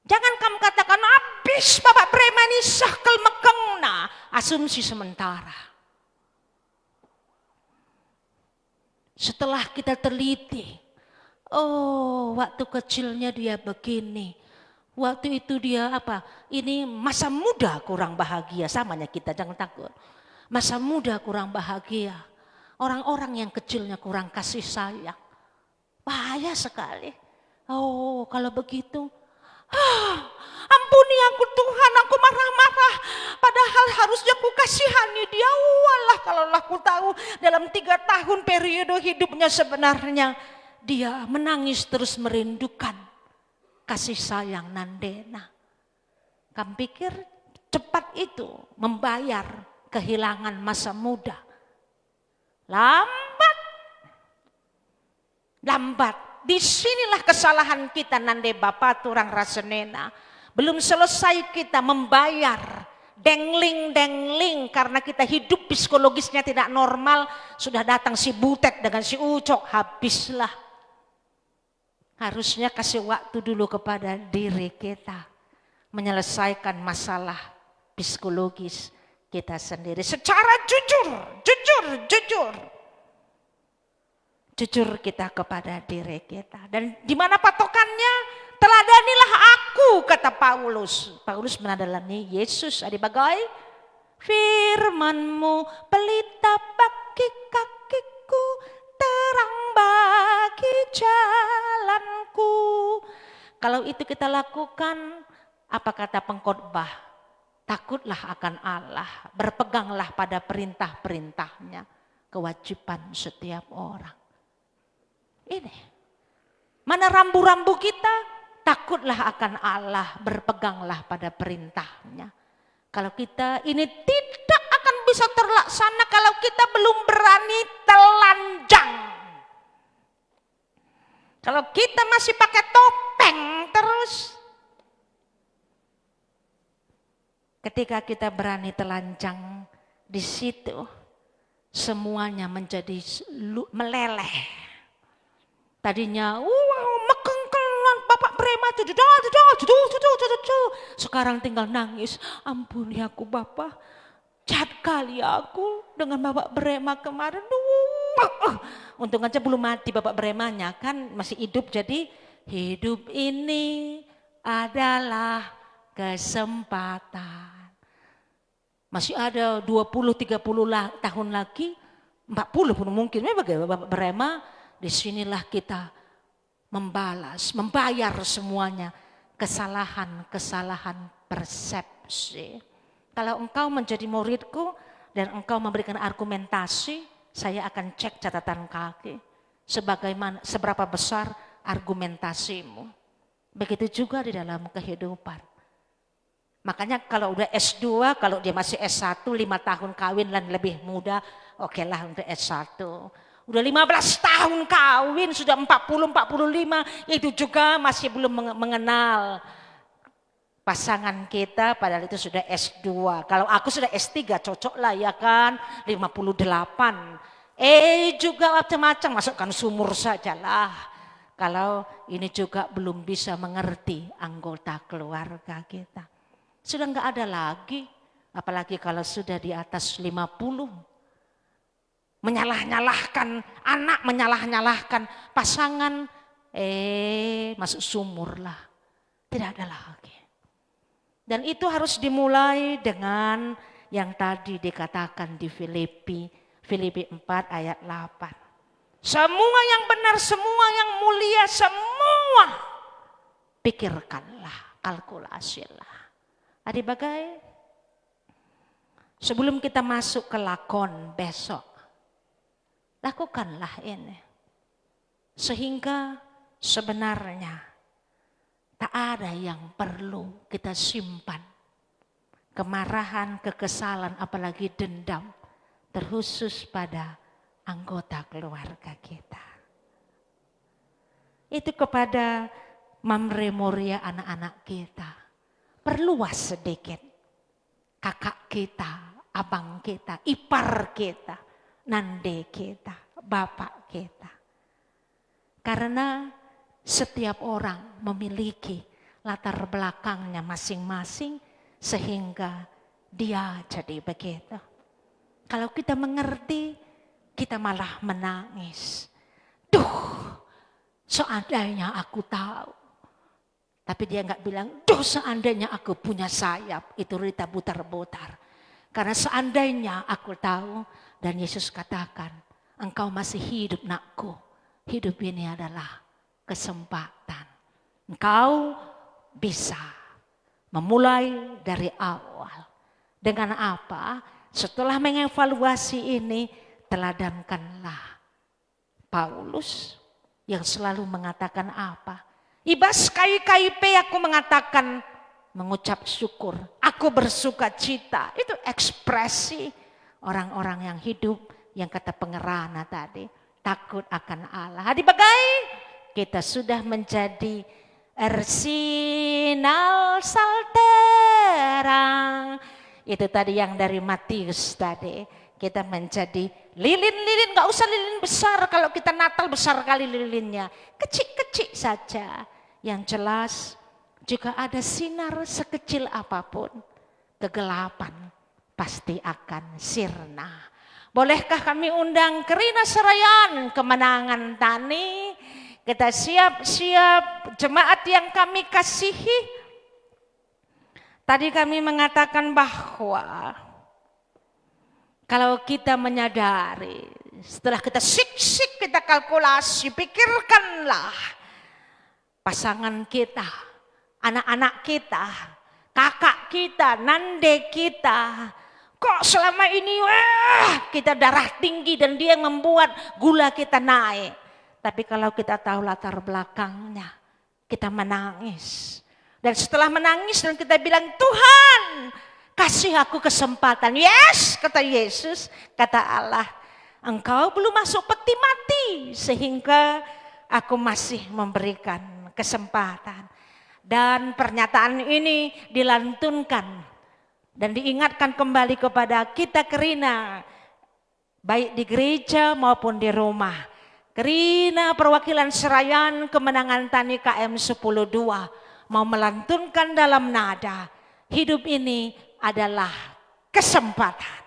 Jangan kamu katakan habis Bapak Brema ini sakel mekengna. Asumsi sementara. Setelah kita teliti. Oh, waktu kecilnya dia begini. Waktu itu dia apa? Ini masa muda kurang bahagia. Samanya kita, jangan takut. Masa muda kurang bahagia. Orang-orang yang kecilnya kurang kasih sayang. Bahaya sekali. Oh, kalau begitu. Ampuni aku Tuhan, aku marah-marah. Padahal harusnya ku kasihani dia. Walah, kalau aku tahu dalam 3 tahun periode hidupnya sebenarnya. Dia menangis terus merindukan kasih sayang Nandena. Kamu pikir cepat itu membayar kehilangan masa muda? Lambat. Disinilah kesalahan kita Nande Bapak Turang Rasenena. Belum selesai kita membayar dengling karena kita hidup psikologisnya tidak normal. Sudah datang si Butet dengan si Ucok, habislah. Harusnya kasih waktu dulu kepada diri kita. Menyelesaikan masalah psikologis kita sendiri. Secara jujur. Jujur kita kepada diri kita. Dan di mana patokannya? Teladanilah aku, kata Paulus. Paulus meneladani Yesus. Ada bagai firman-Mu pelita bagi kakiku, terang bagi jalanku. Kalau itu kita lakukan, apa kata pengkhotbah? Takutlah akan Allah, berpeganglah pada perintah-perintahnya, kewajiban setiap orang. Ini, mana rambu-rambu kita? Takutlah akan Allah, berpeganglah pada perintahnya. Kalau kita ini tidak akan bisa terlaksana kalau kita belum berani telanjang. Kalau kita masih pakai topeng terus. Ketika kita berani telanjang, di situ semuanya menjadi meleleh. Tadinya, mekengkelan Bapak Brema, sekarang tinggal nangis. Ampuni aku Bapak, jahat kali aku dengan Bapak Brema kemarin. Untung aja belum mati Bapak Bremanya, kan masih hidup. Jadi hidup ini adalah kesempatan. Masih ada 20-30 tahun lagi, 40 pun mungkin. Bagaimana Bapak Brema? Disinilah kita membayar semuanya kesalahan persepsi. Kalau engkau menjadi muridku dan engkau memberikan argumentasi, saya akan cek catatan kaki. Seberapa besar argumentasimu. Begitu juga di dalam kehidupan. Makanya kalau udah S2, kalau dia masih S1, 5 tahun kawin dan lebih muda, okelah untuk S1. Udah 15 tahun kawin, sudah 40-45, itu juga masih belum mengenal pasangan kita, padahal itu sudah S2. Kalau aku sudah S3, cocok lah ya kan, 58. Juga macam-macam, masukkan sumur sajalah. Kalau ini juga belum bisa mengerti anggota keluarga kita. Sudah enggak ada lagi, apalagi kalau sudah di atas 50. Menyalah-nyalahkan anak, menyalah-nyalahkan pasangan, masuk sumur lah. Tidak ada lagi. Dan itu harus dimulai dengan yang tadi dikatakan di Filipi 4 ayat 8. Semua yang benar, semua yang mulia, semua pikirkanlah, kalkulasilah. Adik bagai, sebelum kita masuk ke lakon besok, lakukanlah ini. Sehingga sebenarnya tak ada yang perlu kita simpan. Kemarahan, kekesalan, apalagi dendam. Terkhusus pada anggota keluarga kita. Itu kepada memoria anak-anak kita. Perluas sedikit. Kakak kita, abang kita, ipar kita, nande kita, bapak kita. Karena setiap orang memiliki latar belakangnya masing-masing sehingga dia jadi begitu. Kalau kita mengerti, kita malah menangis. Seandainya aku tahu. Tapi dia enggak bilang, seandainya aku punya sayap. Itu Rita putar-putar. Karena seandainya aku tahu. Dan Yesus katakan, engkau masih hidup nakku. Hidup ini adalah kesempatan. Engkau bisa memulai dari awal. Dengan apa? Setelah mengevaluasi ini, teladankanlah Paulus yang selalu mengatakan apa? Ibas kai-kai-pe aku mengatakan mengucap syukur. Aku bersuka cita. Itu ekspresi orang-orang yang hidup yang kata pengerana tadi. Takut akan Allah. Hadi bagai kita sudah menjadi Ersinal Salterang. Itu tadi yang dari Matius tadi. Kita menjadi lilin-lilin, gak usah lilin besar. Kalau kita Natal besar kali lilinnya. Kecil-kecil saja. Yang jelas jika ada sinar sekecil apapun. Kegelapan pasti akan sirna. Bolehkah kami undang Kerina Serayan Kemenangan Tani. Kita siap-siap jemaat yang kami kasihi. Tadi kami mengatakan bahwa kalau kita menyadari, setelah kita sik-sik, kita kalkulasi, pikirkanlah pasangan kita, anak-anak kita, kakak kita, nande kita. Kok selama ini kita darah tinggi dan dia yang membuat gula kita naik. Tapi kalau kita tahu latar belakangnya, kita menangis. Dan setelah menangis dan kita bilang, Tuhan kasih aku kesempatan. Yes, kata Yesus, kata Allah. Engkau belum masuk peti mati sehingga aku masih memberikan kesempatan. Dan pernyataan ini dilantunkan dan diingatkan kembali kepada kita Kerina. Baik di gereja maupun di rumah. Kerina perwakilan Serayan Kemenangan Tani KM 102 mau melantunkan dalam nada. Hidup ini adalah kesempatan.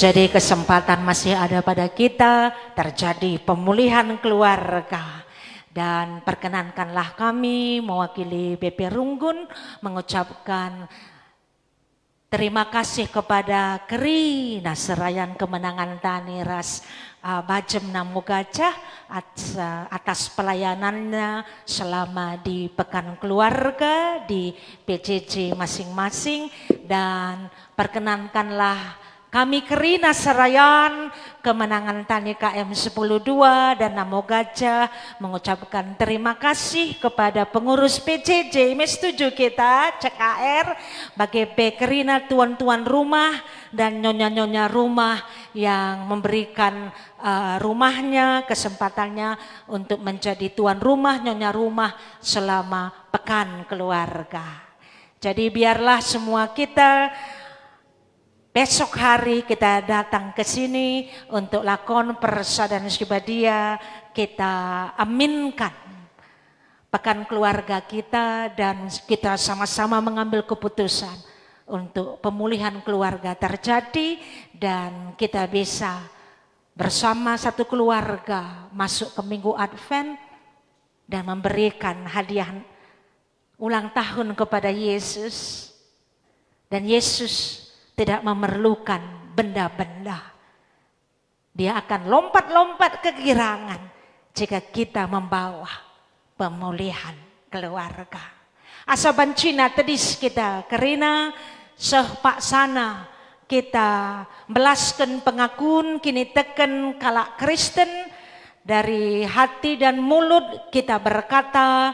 Jadi kesempatan masih ada pada kita, terjadi pemulihan keluarga. Dan perkenankanlah kami mewakili BP Runggun mengucapkan terima kasih kepada Keri Naserayan Kemenangan Tani Ras Bajem Namu Gajah atas pelayanannya selama di Pekan Keluarga di PJJ masing-masing. Dan perkenankanlah kami Keri Naserayan Kemenangan Tani KM 102 dan Namo Gajah mengucapkan terima kasih kepada pengurus PJJ. Setuju kita CKR bagi Bekerina tuan-tuan rumah dan nyonya-nyonya rumah yang memberikan rumahnya, kesempatannya untuk menjadi tuan rumah, nyonya rumah selama Pekan Keluarga. Jadi biarlah semua kita besok hari kita datang ke sini untuk lakon persaudaraan Sibadia, kita aminkan Pekan Keluarga kita dan kita sama-sama mengambil keputusan untuk pemulihan keluarga terjadi dan kita bisa bersama satu keluarga masuk ke Minggu Advent dan memberikan hadiah ulang tahun kepada Yesus. Dan Yesus tidak memerlukan benda-benda. Dia akan lompat-lompat ke girangan jika kita membawa pemulihan keluarga. Asaban Cina tedis kita kerina sehpak sana kita belaskan pengakun kini teken kalak Kristen dari hati dan mulut kita berkata,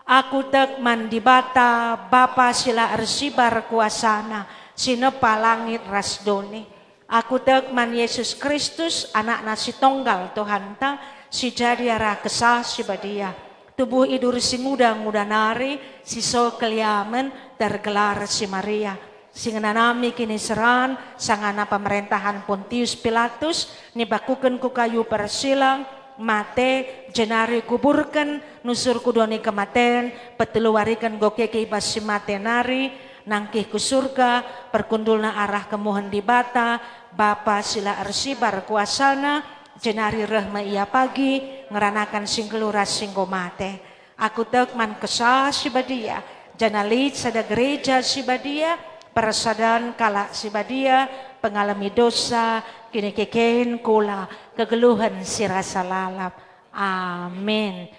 aku tek mandibata Bapa sila arsibar kuasana sinepa langit rasdoni. Aku tekman Yesus Kristus anak nasi tonggal Tuhan ta si jadiara kesah si badia. Tubuh idur si muda nari si so keliamen tergelar si Maria. Singanami kini seran sangana pemerintahan Pontius Pilatus nibakuken ku kayu persilang mate jenari kuburkan nusur kudoni kematen peteluarikan gokeke ibas si mate nari nangkih ku surga perkundulna arah kemuhan di bata Bapa sila arsibar kuasana jenari rahma ia pagi ngeranakan sing keluras sing mate. Aku tekman kesah si badia janalit sada gereja si badia persadan kala si badia pengalami dosa kini keken kula kegeluhan si rasa lalap. Amin.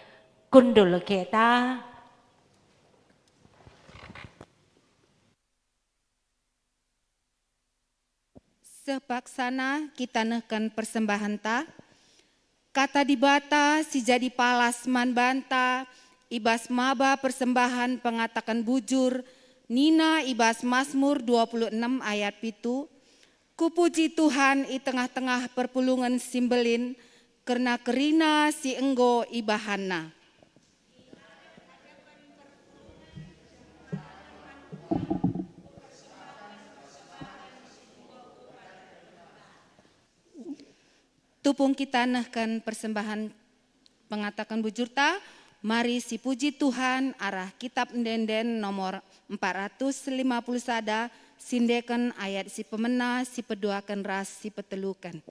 Kundul kita. Sepaksana kita nehkan persembahan ta, kata dibata si jadi palas man banta, ibas maba persembahan pengatakan bujur, Nina ibas Mazmur 26 ayat 7, kupuji Tuhan i tengah-tengah perpulungan simbelin, karena kerina si enggo ibahana. Tupung kita nehkan persembahan pengatakan bujurta, mari si puji Tuhan arah kitab Ndenden nomor 450 sada, sindekan ayat si pemena, si peduakan ras, si petelukan.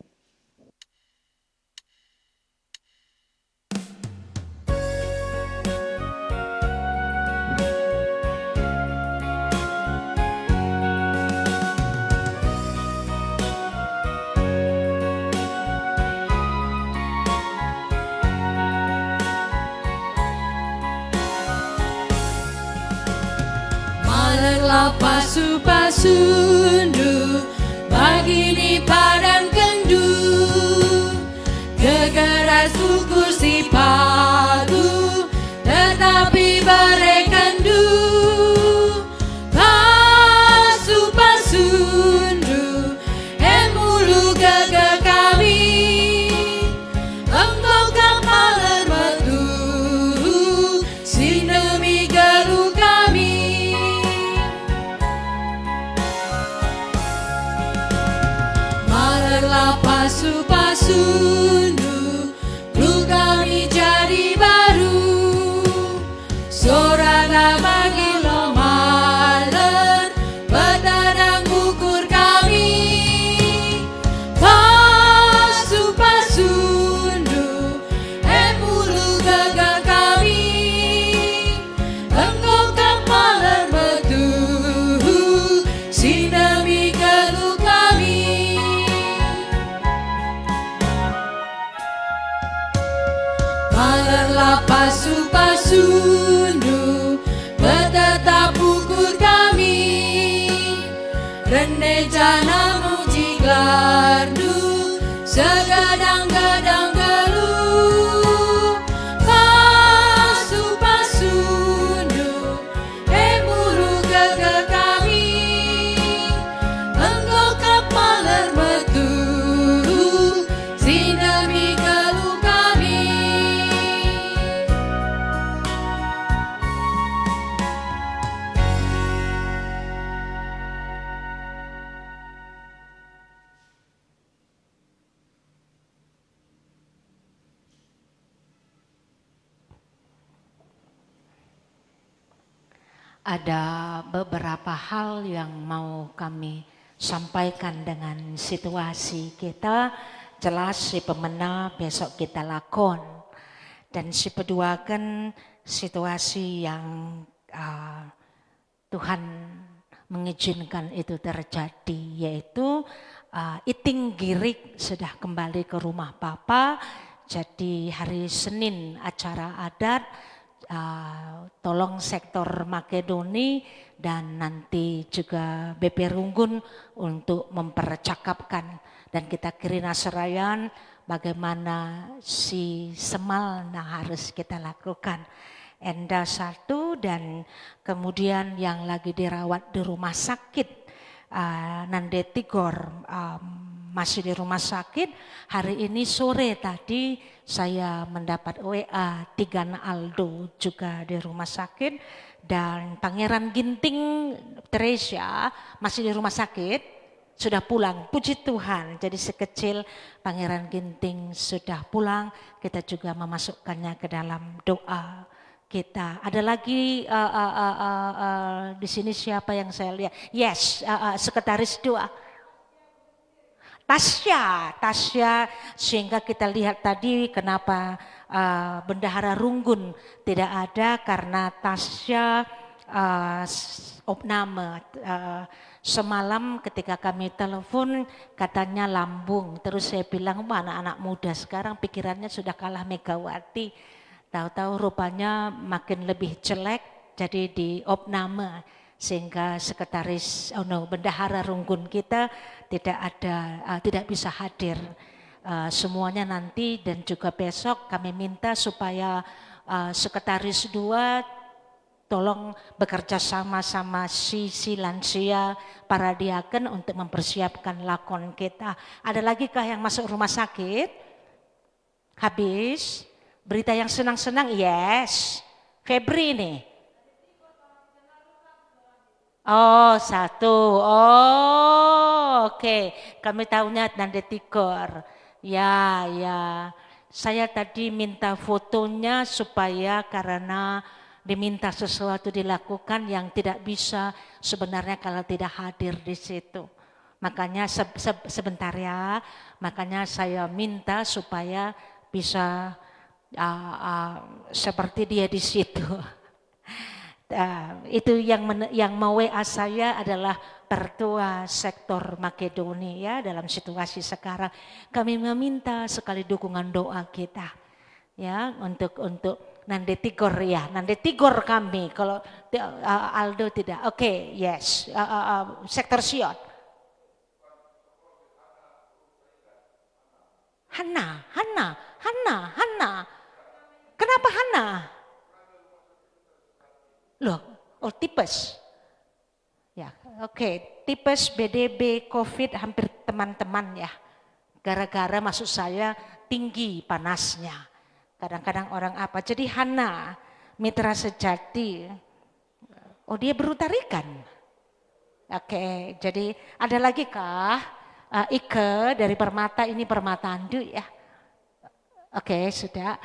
Pasu-pasundu bagi di padang kendu, gegeras ukur si padu tetapi berekandu. Pasu-pasundu emulu gege kami, engkau kapalan batu sinemi gelu kami. Pasu-pasundu lu kami jadi baru, sorana bagi lo maler petadang ukur kami. Malerlah pasu-pasundu, bertetap ukur kami. Rene jana muji gardu, segadang-gadang geluh. Pasu-pasundu, muru geger kami. Engkau kapal mertu, sinami geluh kami. Ada beberapa hal yang mau kami sampaikan dengan situasi kita. Jelas si pemena besok kita lakon. Dan si kedua kan situasi yang Tuhan mengizinkan itu terjadi. Yaitu Iting Girik sudah kembali ke rumah Papa. Jadi hari Senin acara adat. Tolong sektor Makedoni dan nanti juga BP Runggun untuk mempercakapkan dan kita kiri Nasrayan bagaimana si semal nah harus kita lakukan. Enda satu dan kemudian yang lagi dirawat di rumah sakit Nande Tigor masih di rumah sakit. Hari ini sore tadi saya mendapat WA Tigan Aldo juga di rumah sakit dan Pangeran Ginting Teresia masih di rumah sakit, sudah pulang. Puji Tuhan. Jadi sekecil Pangeran Ginting sudah pulang, kita juga memasukkannya ke dalam doa kita. Ada lagi di sini siapa yang saya lihat? Yes, sekretaris doa. Tasya, sehingga kita lihat tadi kenapa Bendahara Runggun tidak ada karena Tasya opname. Semalam ketika kami telepon katanya lambung, terus saya bilang anak-anak muda sekarang pikirannya sudah kalah Megawati. Tahu-tahu rupanya makin lebih jelek jadi di opname. Sehingga sekretaris Bendahara Runggun kita tidak bisa hadir semuanya nanti dan juga besok kami minta supaya sekretaris 2 tolong bekerja sama si lansia para diaken untuk mempersiapkan lakon kita. Ada lagi kah yang masuk rumah sakit? Habis? Berita yang senang-senang? Yes. Febri nih. Oh, 1. Oh, oke. Kami tahunya Nande Tigor. Ya. Saya tadi minta fotonya supaya karena diminta sesuatu dilakukan yang tidak bisa sebenarnya kalau tidak hadir di situ. Makanya sebentar ya. Makanya saya minta supaya bisa seperti dia di situ. Itu yang mau WA saya adalah Pertua sektor Makedonia dalam situasi sekarang. Kami meminta sekali dukungan doa kita ya untuk Nande Tigor ya. Nande Tigor kami kalau Aldo tidak. Oke, yes. Sektor Sion. Hana. Kenapa Hana? Loh, tipes. Ya, oke. Tipes, BDB, COVID hampir teman-teman ya. Gara-gara maksud saya tinggi panasnya. Kadang-kadang orang apa. Jadi Hana, mitra sejati. Oh dia berutarikan. Oke, jadi ada lagi kah? Ike dari Permata, ini Permata Andu ya. Oke, sudah.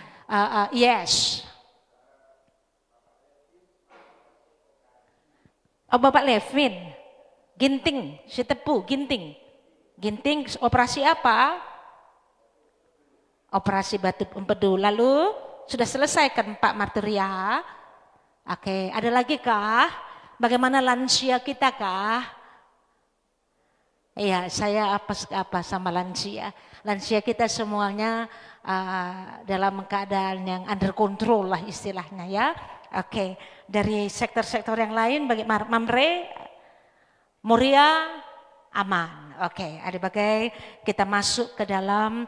Yes. Oh Bapak Levin, Ginting, si Tepu, Ginting operasi apa? Operasi batu empedu. Lalu sudah selesai kan Pak Marturia? Oke, ada lagi kah? Bagaimana lansia kita kah? Iya, saya apa sama lansia. Lansia kita semuanya dalam keadaan yang under control lah istilahnya ya. Oke, dari sektor-sektor yang lain bagi Mamre, Muria, aman. Oke, adik-adik kita masuk ke dalam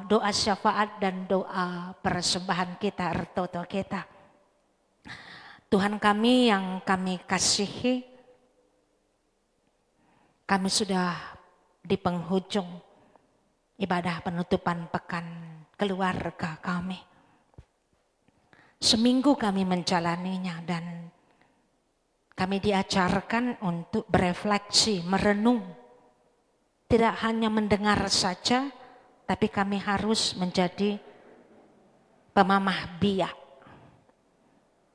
doa syafaat dan doa persembahan kita, ertoto kita. Tuhan kami yang kami kasihi, kami sudah di penghujung ibadah penutupan pekan keluarga kami. Seminggu kami menjalaninya dan kami diajarkan untuk berefleksi, merenung. Tidak hanya mendengar saja, tapi kami harus menjadi pemamah biak.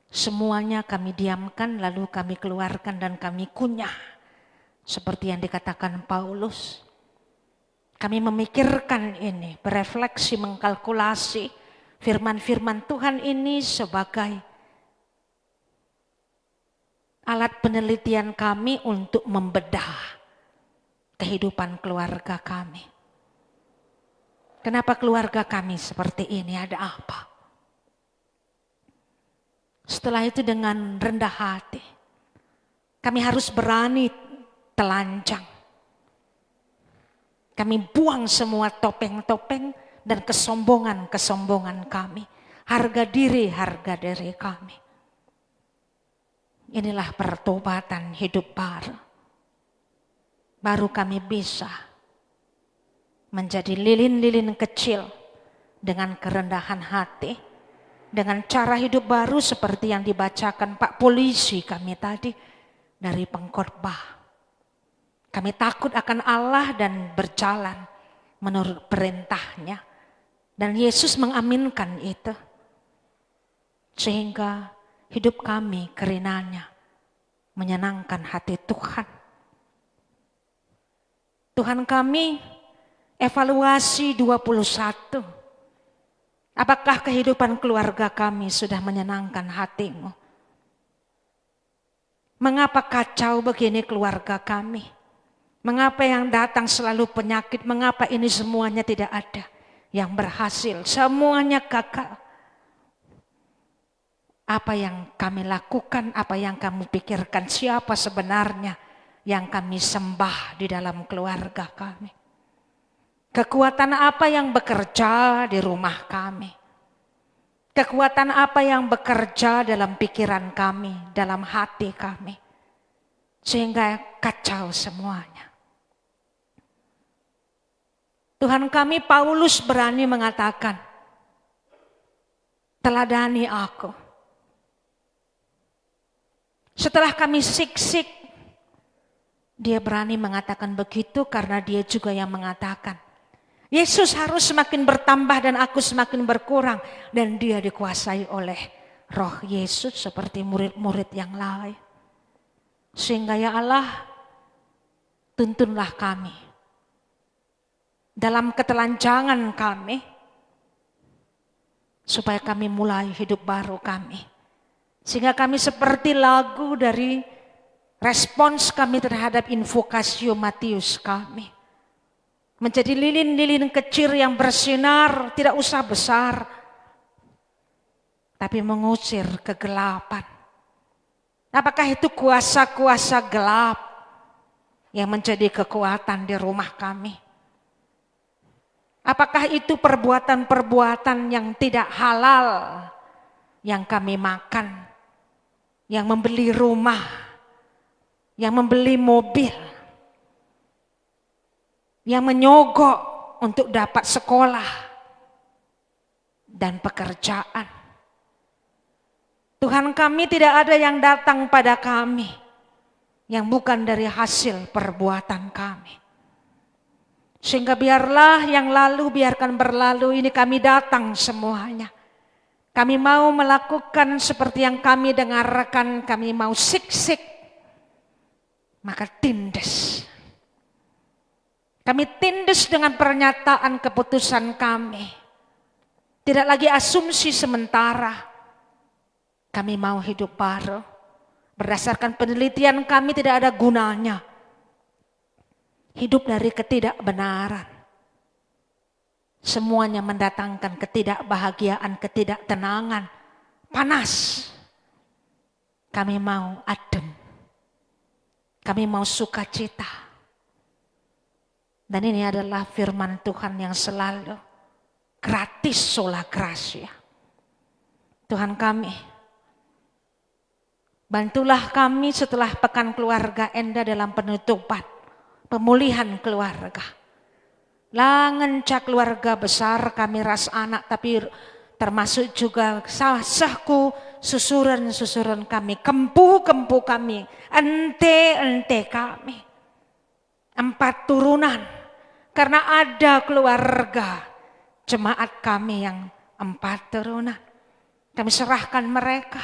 Semuanya kami diamkan, lalu kami keluarkan dan kami kunyah. Seperti yang dikatakan Paulus. Kami memikirkan ini, berefleksi, mengkalkulasi firman-firman Tuhan ini sebagai alat penelitian kami untuk membedah kehidupan keluarga kami. Kenapa keluarga kami seperti ini? Ada apa? Setelah itu dengan rendah hati, kami harus berani telanjang. Kami buang semua topeng-topeng dan kesombongan-kesombongan kami. Harga diri kami. Inilah pertobatan hidup baru. Baru kami bisa menjadi lilin-lilin kecil dengan kerendahan hati. Dengan cara hidup baru seperti yang dibacakan Pak Polisi kami tadi dari pengkhotbah. Kami takut akan Allah dan berjalan menurut perintahnya. Dan Yesus mengaminkan itu. Sehingga hidup kami kerenanya menyenangkan hati Tuhan. Tuhan kami evaluasi 21. Apakah kehidupan keluarga kami sudah menyenangkan hatimu? Mengapa kacau begini keluarga kami? Mengapa yang datang selalu penyakit? Mengapa ini semuanya tidak ada yang berhasil? Semuanya gagal. Apa yang kami lakukan, apa yang kamu pikirkan, siapa sebenarnya yang kami sembah di dalam keluarga kami? Kekuatan apa yang bekerja di rumah kami? Kekuatan apa yang bekerja dalam pikiran kami, dalam hati kami? Sehingga kacau semuanya. Tuhan kami Paulus berani mengatakan, teladani aku. Setelah kami siksik, dia berani mengatakan begitu karena dia juga yang mengatakan, Yesus harus semakin bertambah dan aku semakin berkurang. Dan dia dikuasai oleh roh Yesus seperti murid-murid yang lain. Sehingga ya Allah, tuntunlah kami. Dalam ketelanjangan kami. Supaya kami mulai hidup baru kami. Sehingga kami seperti lagu dari respons kami terhadap invokasio Matius kami. Menjadi lilin-lilin kecil yang bersinar, tidak usah besar. Tapi mengusir kegelapan. Apakah itu kuasa-kuasa gelap yang menjadi kekuatan di rumah kami? Apakah itu perbuatan-perbuatan yang tidak halal yang kami makan? Yang membeli rumah, yang membeli mobil, yang menyogok untuk dapat sekolah dan pekerjaan. Tuhan kami tidak ada yang datang pada kami yang bukan dari hasil perbuatan kami. Sehingga biarlah yang lalu biarkan berlalu, ini kami datang semuanya. Kami mau melakukan seperti yang kami dengarkan, kami mau siksik, maka tindas. Kami tindas dengan pernyataan keputusan kami. Tidak lagi asumsi sementara. Kami mau hidup baru. Berdasarkan penelitian kami tidak ada gunanya. Hidup dari ketidakbenaran. semuanya mendatangkan ketidakbahagiaan, ketidaktenangan, panas. Kami mau adem, kami mau sukacita. Dan ini adalah firman Tuhan yang selalu gratis sola gratia. Tuhan kami, bantulah kami setelah pekan keluarga Enda dalam penutupan, pemulihan keluarga. Langenca keluarga besar kami ras anak, tapi termasuk juga sahku, susuran kami, kempu kami, ente kami. 4 turunan, karena ada keluarga jemaat kami yang 4 turunan. Kami serahkan mereka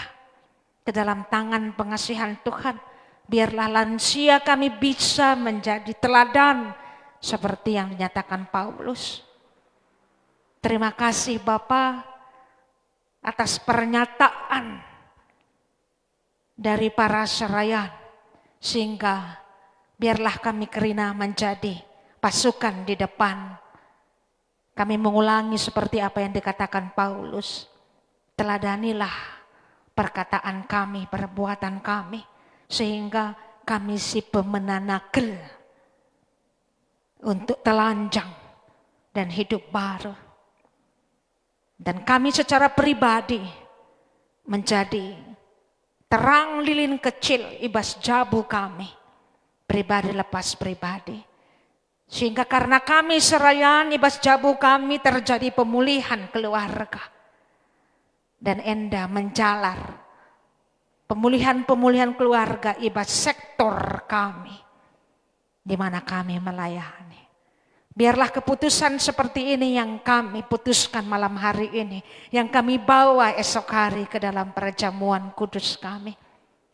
ke dalam tangan pengasihan Tuhan. Biarlah lansia kami bisa menjadi teladan seperti yang dinyatakan Paulus. Terima kasih Bapa atas pernyataan dari para serayan, sehingga biarlah kami Kerina menjadi pasukan di depan. Kami mengulangi seperti apa yang dikatakan Paulus. Teladanilah perkataan kami, perbuatan kami, sehingga kami si pemenanakil untuk telanjang dan hidup baru. Dan kami secara pribadi menjadi terang lilin kecil ibas jabu kami, pribadi lepas pribadi. Sehingga karena kami serayan ibas jabu kami terjadi pemulihan keluarga. Dan Enda menjalar pemulihan keluarga ibas sektor kami, di mana kami melayani. Biarlah keputusan seperti ini yang kami putuskan malam hari ini, yang kami bawa esok hari ke dalam perjamuan kudus kami.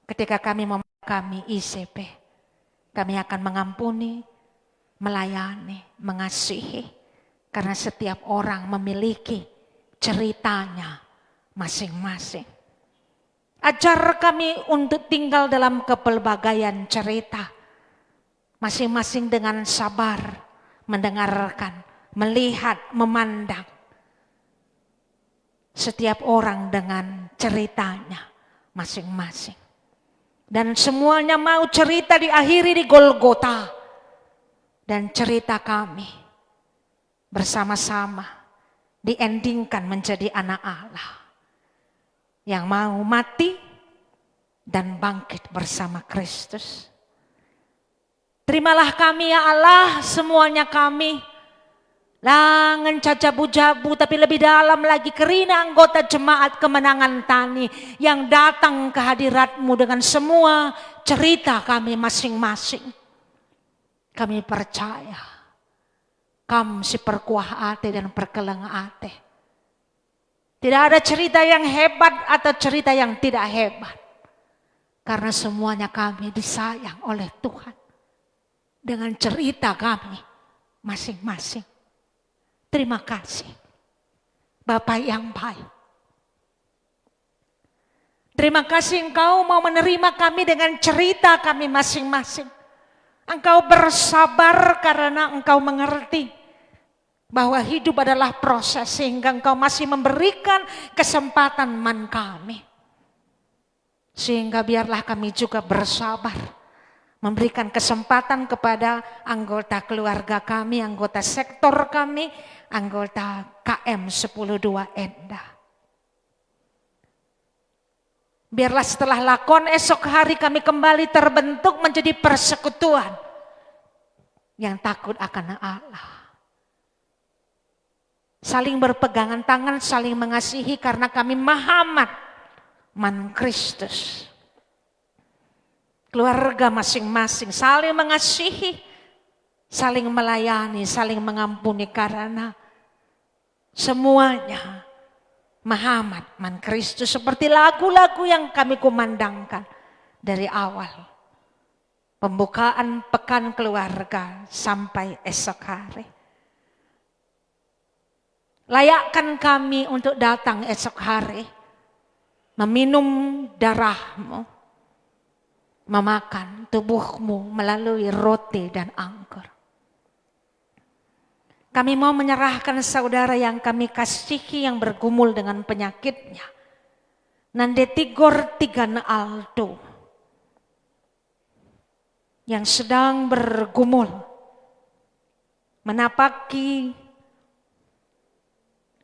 Ketika kami ICP, kami akan mengampuni, melayani, mengasihi, karena setiap orang memiliki ceritanya masing-masing. Ajar kami untuk tinggal dalam kepelbagaian cerita, masing-masing dengan sabar mendengarkan, melihat, memandang. Setiap orang dengan ceritanya masing-masing. Dan semuanya mau cerita diakhiri di Golgota. Dan cerita kami bersama-sama diendingkan menjadi anak Allah yang mau mati dan bangkit bersama Kristus. Terimalah kami ya Allah, semuanya kami. Langen cacabu-jabu, tapi lebih dalam lagi Kerina anggota jemaat Kemenangan Tani yang datang ke hadirat-Mu dengan semua cerita kami masing-masing. Kami percaya, Kam si perkuah ate dan perkeleng ate. Tidak ada cerita yang hebat atau cerita yang tidak hebat. Karena semuanya kami disayang oleh Tuhan. Dengan cerita kami masing-masing. Terima kasih Bapak yang baik. Terima kasih Engkau mau menerima kami dengan cerita kami masing-masing. Engkau bersabar karena Engkau mengerti bahwa hidup adalah proses, sehingga Engkau masih memberikan kesempatan man kami. Sehingga biarlah kami juga bersabar, memberikan kesempatan kepada anggota keluarga kami, anggota sektor kami, anggota KM 102 Enda. Biarlah setelah lakon esok hari kami kembali terbentuk menjadi persekutuan yang takut akan Allah. Saling berpegangan tangan, saling mengasihi karena kami Muhammad man Kristus. Keluarga masing-masing saling mengasihi, saling melayani, saling mengampuni karena semuanya Muhammad man Kristus, seperti lagu-lagu yang kami kumandangkan dari awal pembukaan pekan keluarga sampai esok hari. Layakkan kami untuk datang esok hari, meminum darah-Mu, memakan tubuh-Mu melalui roti dan anggur. Kami mau menyerahkan saudara yang kami kasihi yang bergumul dengan penyakitnya. Nande Tigor Tigana Aldo yang sedang bergumul menapaki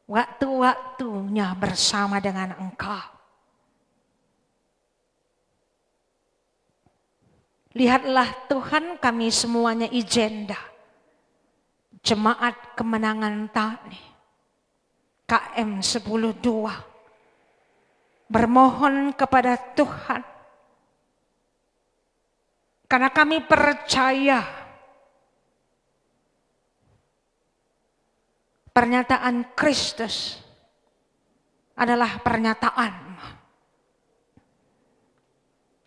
waktu-waktunya bersama dengan Engkau. Lihatlah Tuhan, kami semuanya ijenda Jemaat Kemenangan Tani KM 102 bermohon kepada Tuhan, karena kami percaya pernyataan Kristus adalah pernyataan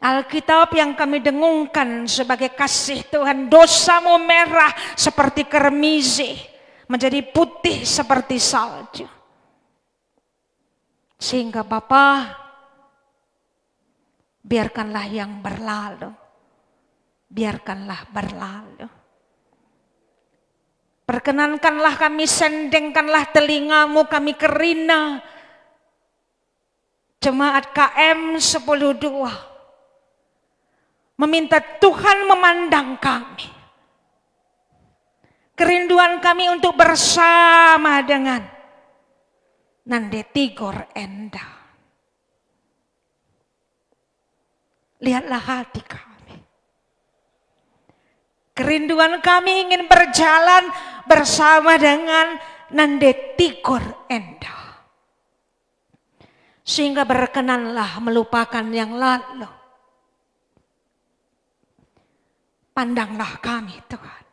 Alkitab yang kami dengungkan sebagai kasih Tuhan. Dosamu merah seperti kermizi, menjadi putih seperti salju. Sehingga Bapa, biarkanlah yang berlalu, biarkanlah berlalu. Perkenankanlah kami, sendengkanlah telingamu, kami kerina Jemaat KM 102 meminta Tuhan memandang kami. Kerinduan kami untuk bersama dengan Nande Tigor Enda. Lihatlah hati kami. Kerinduan kami ingin berjalan bersama dengan Nande Tigor Enda. Sehingga berkenanlah melupakan yang lalu. Pandanglah kami Tuhan.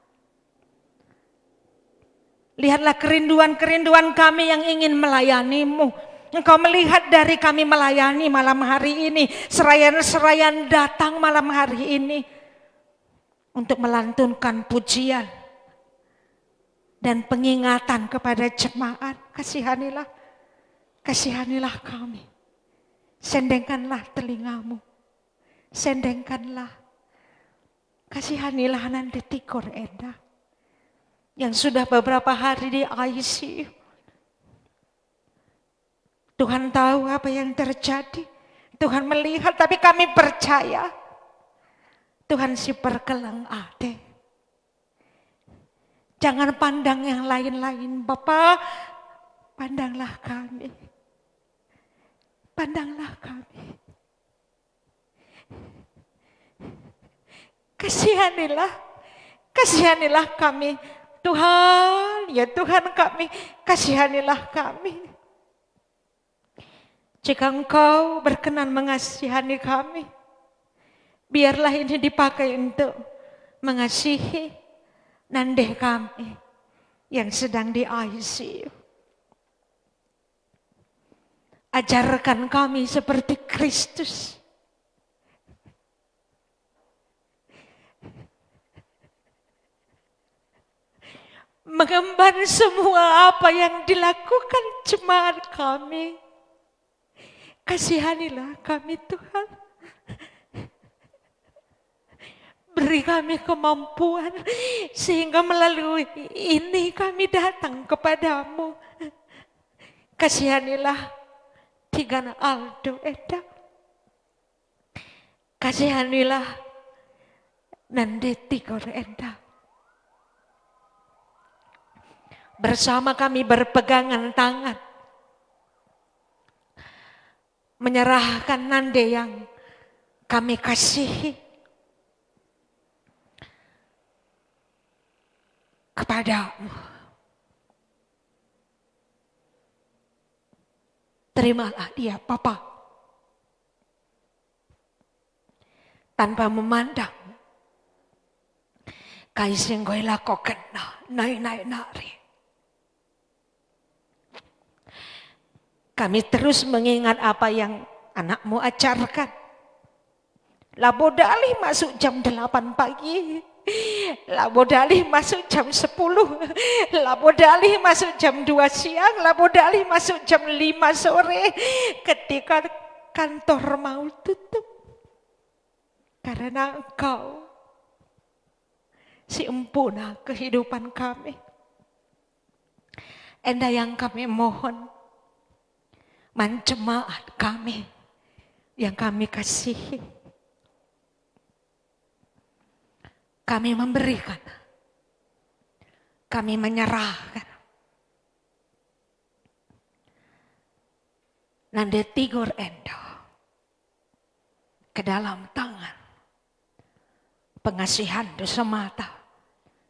Lihatlah kerinduan-kerinduan kami yang ingin melayani-Mu. Engkau melihat dari kami melayani malam hari ini. Serayan-serayan datang malam hari ini. Untuk melantunkan pujian. Dan pengingatan kepada jemaat. Kasihanilah. Kasihanilah kami. Sendengkanlah telingamu. Sendengkanlah. Kasihanilah Nande Tigor Enda yang sudah beberapa hari di ICU. Tuhan tahu apa yang terjadi. Tuhan melihat, tapi kami percaya Tuhan si perkelang ade. Jangan pandang yang lain-lain, Bapa. Pandanglah kami. Pandanglah kami. Kasihanilah kami. Tuhan, ya Tuhan kami, kasihanilah kami. Jika Engkau berkenan mengasihani kami, biarlah ini dipakai untuk mengasihi Nande kami yang sedang di ICU. Ajarkan kami seperti Kristus. Mengemban semua apa yang dilakukan jemaat kami. Kasihanilah kami Tuhan. Beri kami kemampuan sehingga melalui ini kami datang kepadamu. Kasihanilah Tigana Aldo Eda. Kasihanilah Nande Tigor Enda. Bersama kami berpegangan tangan. Menyerahkan Nande yang kami kasihi. Kepadamu. Terimalah dia Bapa. Tanpa memandang. Kaising goila kokena. Nai-nai nari. Kami terus mengingat apa yang anakmu ajarkan. Labodali masuk jam 8 pagi. Labodali masuk jam 10. Labodali masuk jam 2 siang. Labodali masuk jam 5 sore. Ketika kantor mau tutup. Karena Engkau si empuna kehidupan kami. Enda yang kami mohon, jemaat kami yang kami kasihi, kami memberikan, kami menyerahkan. Nande tigur endo ke dalam tangan pengasihan dosa semata.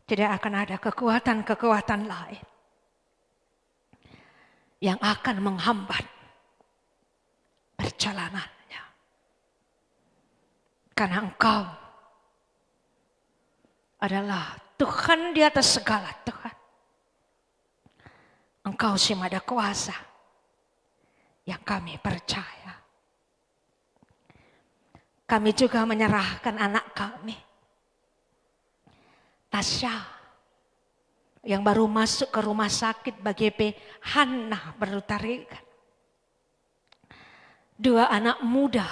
Tidak akan ada kekuatan-kekuatan lain yang akan menghambat perjalanannya. Karena Engkau adalah Tuhan di atas segala Tuhan. Engkau si Maha Kuasa yang kami percaya. Kami juga menyerahkan anak kami, Tasya, yang baru masuk ke rumah sakit BGP Hana Berutarikan. 2 anak muda,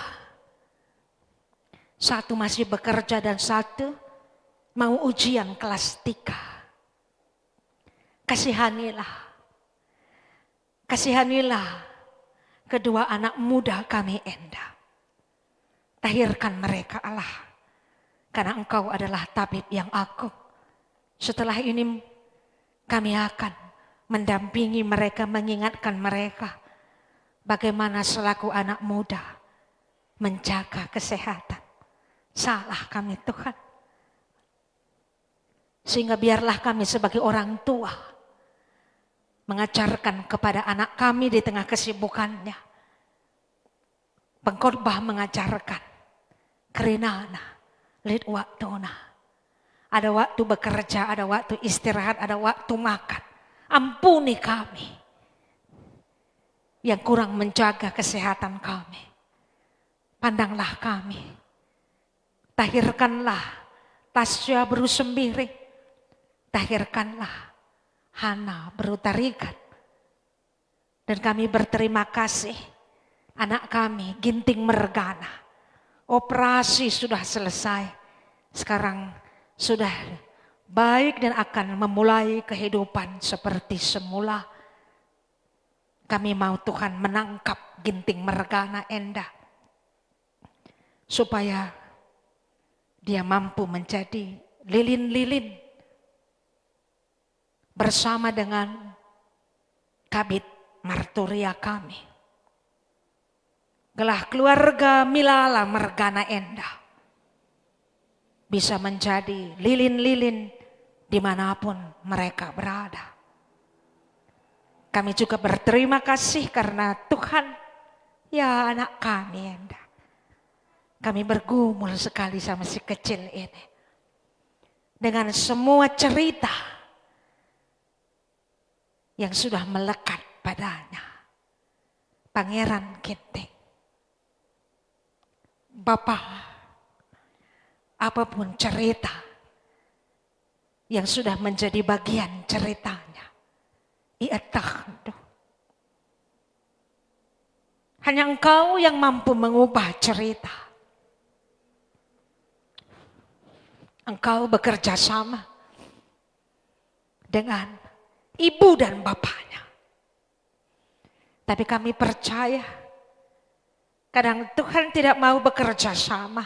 satu masih bekerja dan satu mau ujian kelas 3. Kasihanilah kedua anak muda kami Enda. Tahirkan mereka Allah, karena Engkau adalah tabib yang agung. Setelah ini kami akan mendampingi mereka, mengingatkan mereka bagaimana selaku anak muda menjaga kesehatan. Salah kami Tuhan. Sehingga biarlah kami sebagai orang tua mengajarkan kepada anak kami di tengah kesibukannya. Pengkhotbah mengajarkan kerinana, lid waktuna. Ada waktu bekerja, ada waktu istirahat, ada waktu makan. Ampuni kami yang kurang menjaga kesehatan kami. Pandanglah kami. Tahirkanlah Tasya Berusembiri. Tahirkanlah Hana Berutarikan. Dan kami berterima kasih anak kami Ginting Mergana. Operasi sudah selesai. Sekarang sudah baik dan akan memulai kehidupan seperti semula. Kami mau Tuhan menangkap Ginting Mergana Enda, supaya dia mampu menjadi lilin-lilin bersama dengan Kabid Marturia kami. Gelah keluarga Milala Mergana Enda bisa menjadi lilin-lilin dimanapun mereka berada. Kami juga berterima kasih karena Tuhan, ya anak kami Enda. Kami bergumul sekali sama si kecil ini. Dengan semua cerita yang sudah melekat padanya. Pangeran Ginting. Bapak, apapun cerita yang sudah menjadi bagian ceritanya, hanya Engkau yang mampu mengubah cerita. Engkau bekerja sama dengan ibu dan bapaknya. Tapi kami percaya kadang Tuhan tidak mau bekerja sama.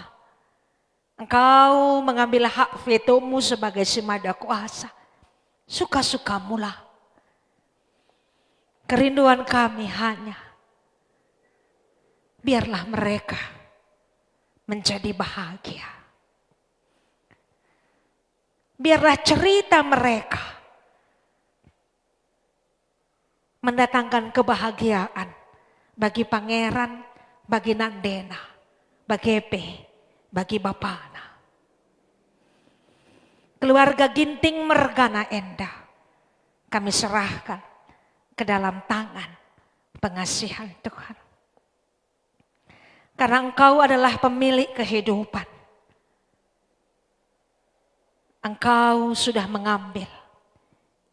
Engkau mengambil hak vetomu sebagai si Maha Kuasa. Suka-sukamu lah. Kerinduan kami hanya biarlah mereka menjadi bahagia. Biarlah cerita mereka mendatangkan kebahagiaan bagi pangeran, bagi Nandena, bagi Epe, bagi Bapana. Keluarga Ginting Mergana Enda kami serahkan ke dalam tangan pengasihan Tuhan. Karena Engkau adalah pemilik kehidupan. Engkau sudah mengambil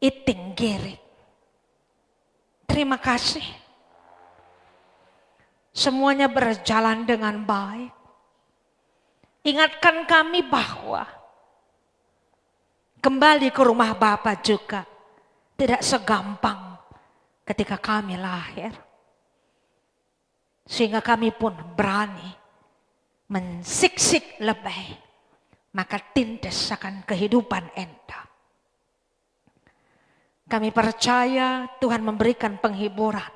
iting giring. Terima kasih. Semuanya berjalan dengan baik. Ingatkan kami bahwa kembali ke rumah Bapa juga tidak segampang ketika kami lahir. Sehingga kami pun berani mensiksik lebih, maka tindas akan kehidupan Enda. Kami percaya Tuhan memberikan penghiburan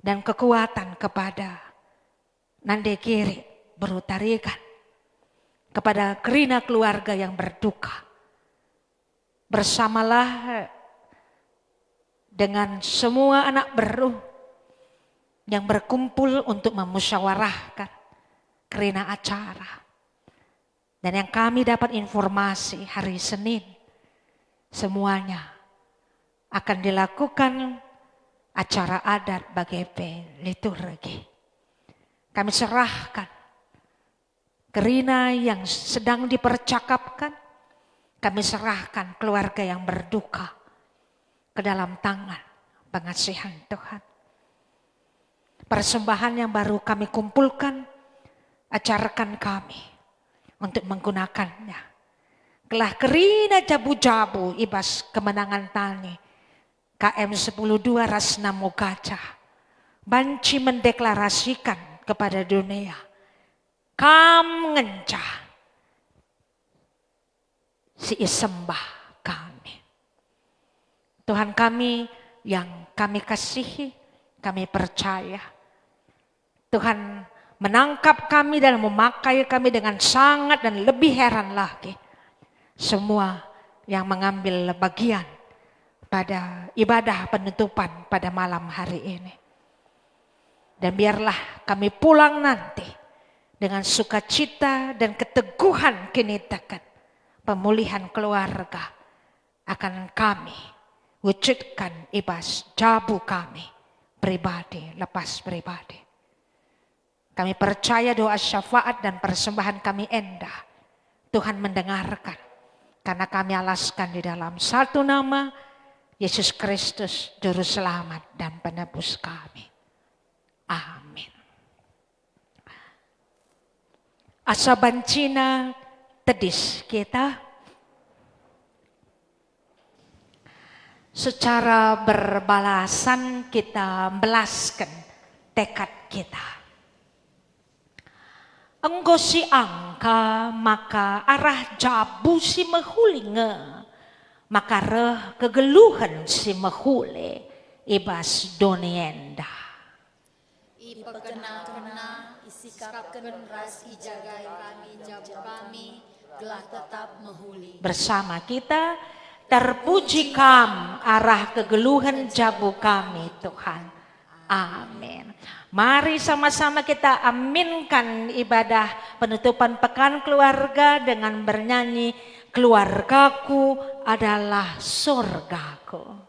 dan kekuatan kepada Nande Kiri berutarikan, kepada Kerina keluarga yang berduka. Bersamalah dengan semua anak beruh yang berkumpul untuk memusyawarahkan Kerina acara. Dan yang kami dapat informasi hari Senin, semuanya akan dilakukan acara adat bagi liturgi. Kami serahkan Kerina yang sedang dipercakapkan, kami serahkan keluarga yang berduka ke dalam tangan pengasihan Tuhan. Persembahan yang baru kami kumpulkan, ajarkan kami untuk menggunakannya. Kelah Kerina jabu-jabu ibas kemenangan tani KM 102 Rasna Mogaca. Banci mendeklarasikan kepada dunia, kam ngencah si sembah kami. Tuhan kami yang kami kasihi, kami percaya Tuhan menangkap kami dan memakai kami dengan sangat, dan lebih heran lagi semua yang mengambil bagian pada ibadah penutupan pada malam hari ini. Dan biarlah kami pulang nanti dengan sukacita dan keteguhan kinitakan pemulihan keluarga akan kami wujudkan ibas jabu kami pribadi lepas pribadi. Kami percaya doa syafaat dan persembahan kami Enda Tuhan mendengarkan, karena kami alaskan di dalam satu nama, Yesus Kristus Juru Selamat dan Penebus kami. Amin. Asa bancina tedis kita secara berbalasan kita belaskan tekad kita. Engkau si angka maka arah jabu si mehulinge, maka reh kegeluhan si mehule ibas donienda. Ipa kena isikapken ras ijagai kami jabu kami gelah tetap mehuli. Bersama kita terpuji kam arah kegeluhan jabu kami Tuhan. Amin. Mari sama-sama kita aminkan ibadah penutupan pekan keluarga dengan bernyanyi Keluargaku adalah surgaku.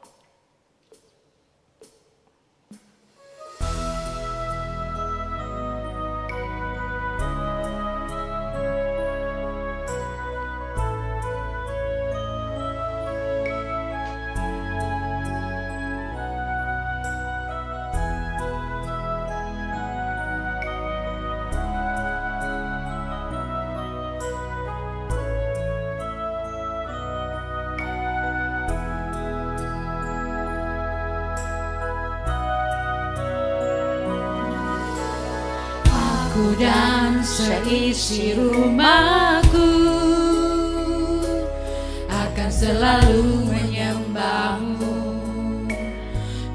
Aku dan seisi rumahku akan selalu menyembahmu,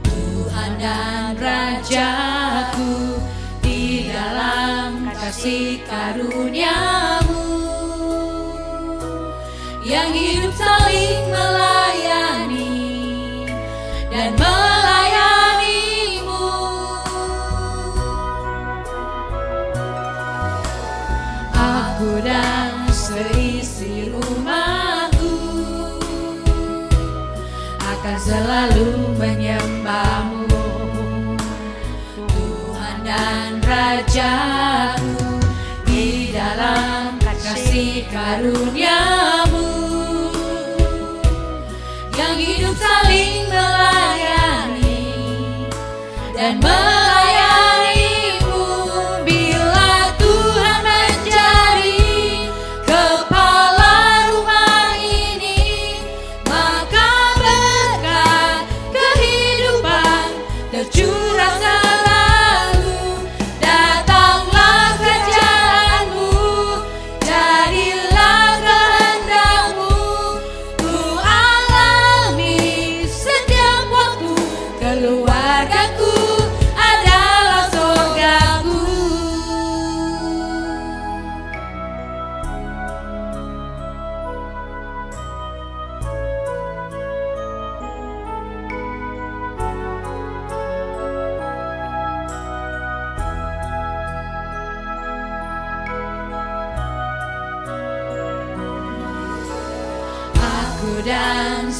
Tuhan dan Rajaku, di dalam kasih karunia-Mu yang hidup saling melayani dan melayani-Mu. Aku dan seisi rumahku akan selalu menyembah-Mu, Tuhan dan Rajaku, di dalam kasih karunia-Mu yang hidup saling melayani dan melayani-Mu. Bila Tuhan menjadi kepala rumah ini, maka berkat kehidupan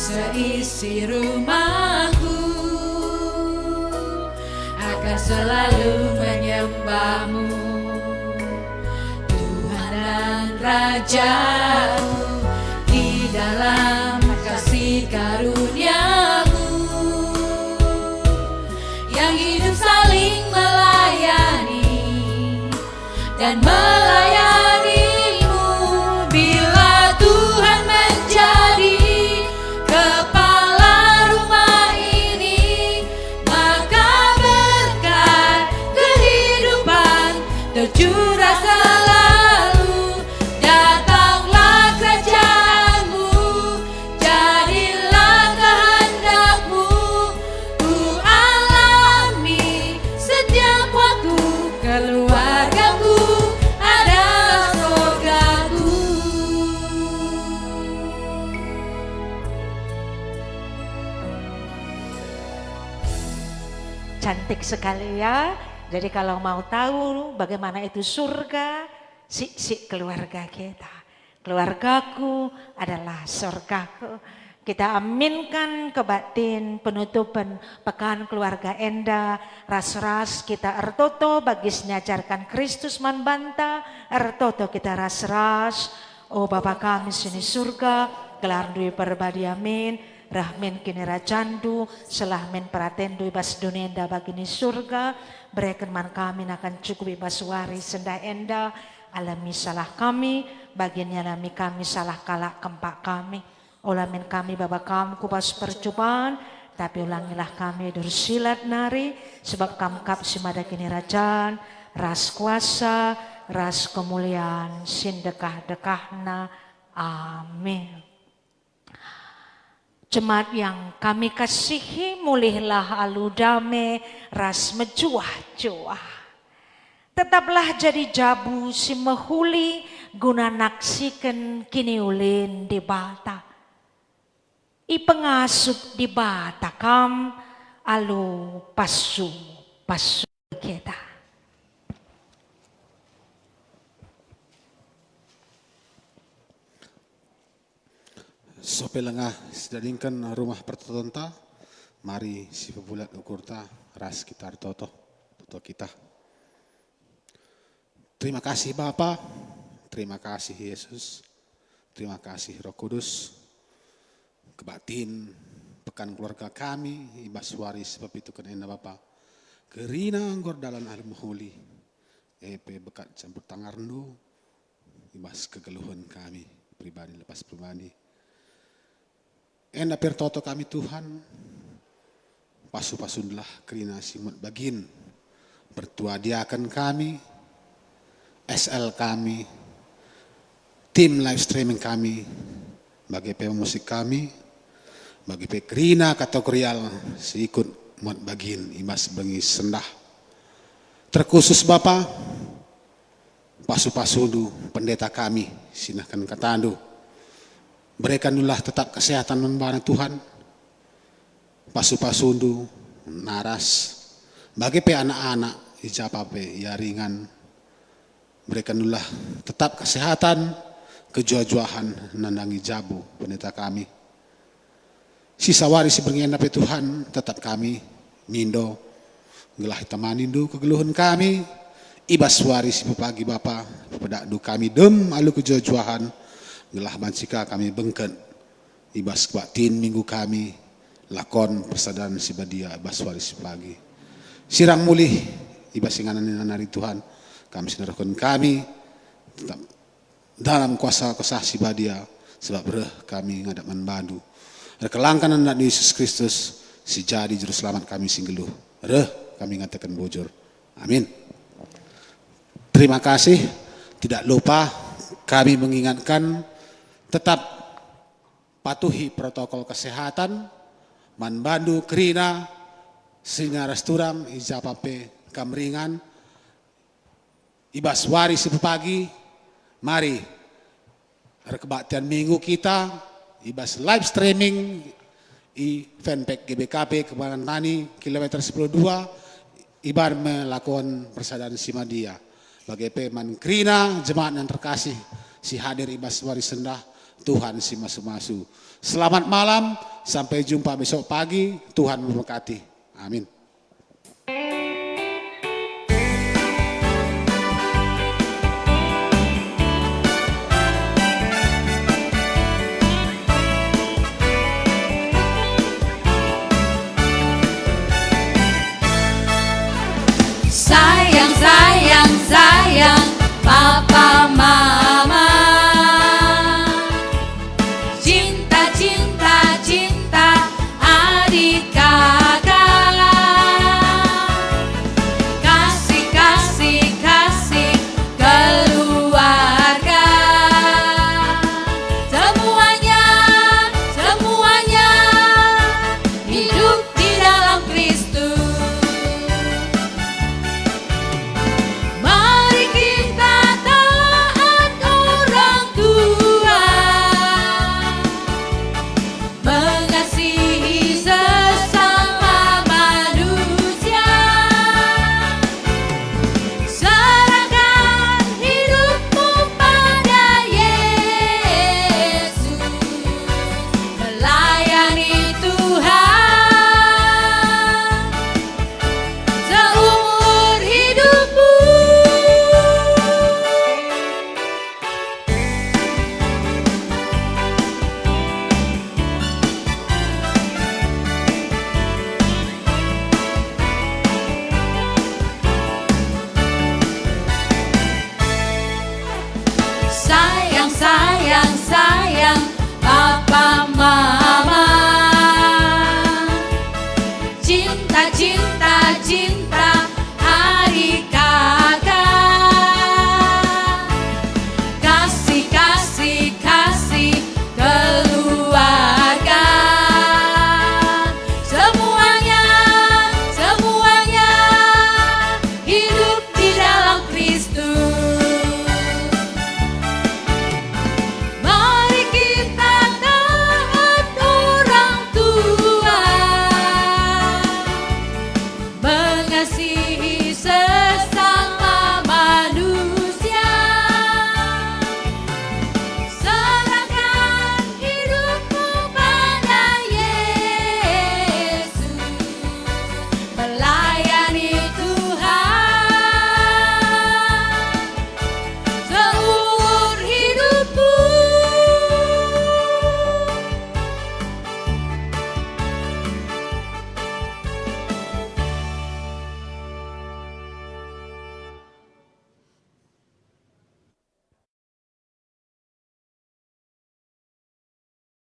seisi rumahku akan selalu menyembahmu, Tuhan dan Rajaku, di dalam kasih karuniamu yang hidup saling melayani dan melayanimu. Bila Tuhan menjadi kepala rumah ini, maka berkat kehidupan tercurah selalu. Datanglah kerajaanmu, jadilah kehendakmu, ku alami setiap waktu. Keluargaku adalah surgaku. Cantik sekali ya. Jadi kalau mau tahu bagaimana itu surga, si keluarga kita. Keluargaku adalah surgaku. Kita aminkan ke batin penutupan pekan keluarga Enda. Ras-ras kita ertoto bagi senyajarkan Kristus manbanta. Ertoto kita ras-ras. Oh Bapa kami sini surga, gelar dui perbadi amin. Rahmin kini rajandu, selahmin pratendu ibas dunia enda bagini surga. Berikan man kami akan cukup ibas wari senda enda. Alami salah kami, bagian alami kami salah kalak kempak kami. Olamin kami bapa kami kupas percobaan, tapi ulangilah kami dursilat nari. Sebab kamu kap simada kini rajan, ras kuasa, ras kemuliaan, sindekah-dekahna. Amin. Jemaat yang kami kasihi, mulihlah aludame ras mejuah-juah. Tetaplah jadi jabu si mehuli guna naksikan kini ulin di bata. I pengasup di bata kam alu pasu kita. Sope lengah sedadingkan rumah pertonta, mari si pebulat ukurta ras kita toto kita. Terima kasih Bapa, terima kasih Yesus, terima kasih Roh Kudus, kebatin pekan keluarga kami, ibas waris sebab itu kena Bapa. Kerina anggor dalam alam huli, epe bekat campur tangan rendu, ibas kegeluhan kami pribadi lepas pribadi. Enda pertoto kami Tuhan, pasu-pasunlah kerina simut bagin, bertua diakan kami, SL kami, tim live streaming kami, bagi pemusik kami, bagi pekerina kategorial seikut muat bagin, imas bengi sendah. Terkhusus Bapa, pasu-pasudu pendeta kami, sinahkan katandu. Berikanlah tetap kesehatan membara Tuhan. Pasu-pasundu, naras. Bagi pe anak-anak, ijapape, ya ringan. Berikanlah tetap kesehatan, kejuajuahan, nandangi jabu pendeta kami. Sisa waris berngena pe Tuhan, tetap kami, mindo. Gelah temanindu kegeluhan kami. Ibas waris pagi Bapa, pedakdu kami dem alu kejuajuahan. Gelah mancika kami bengket, ibas kebatin minggu kami, lakon persadaran sibadia, ibas waris pagi. Sirang mulih, ibas inganan hari Tuhan, kami sinarkan kami, tetap dalam kuasa-kuasa sibadia, sebab bereh kami ngadap manbandu. Rekelangkan anak Yesus Kristus, si jadi juru selamat kami singgeluh. Reh kami ngatakan bujur. Amin. Terima kasih, tidak lupa kami mengingatkan, tetap patuhi protokol kesehatan, manbandu kerina, sehingga restoran, ijapape kamringan, ibas waris pagi, mari rekebatian minggu kita, ibas live streaming, i fanpage GBKP Kembangan Tani, kilometer 102, ibar melakukan persadaran simadia. Bagi peman kerina, jemaat yang terkasih, si hadir ibas waris sendah, Tuhan si masu-masu. Selamat malam, sampai jumpa besok pagi. Tuhan memberkati. Amin.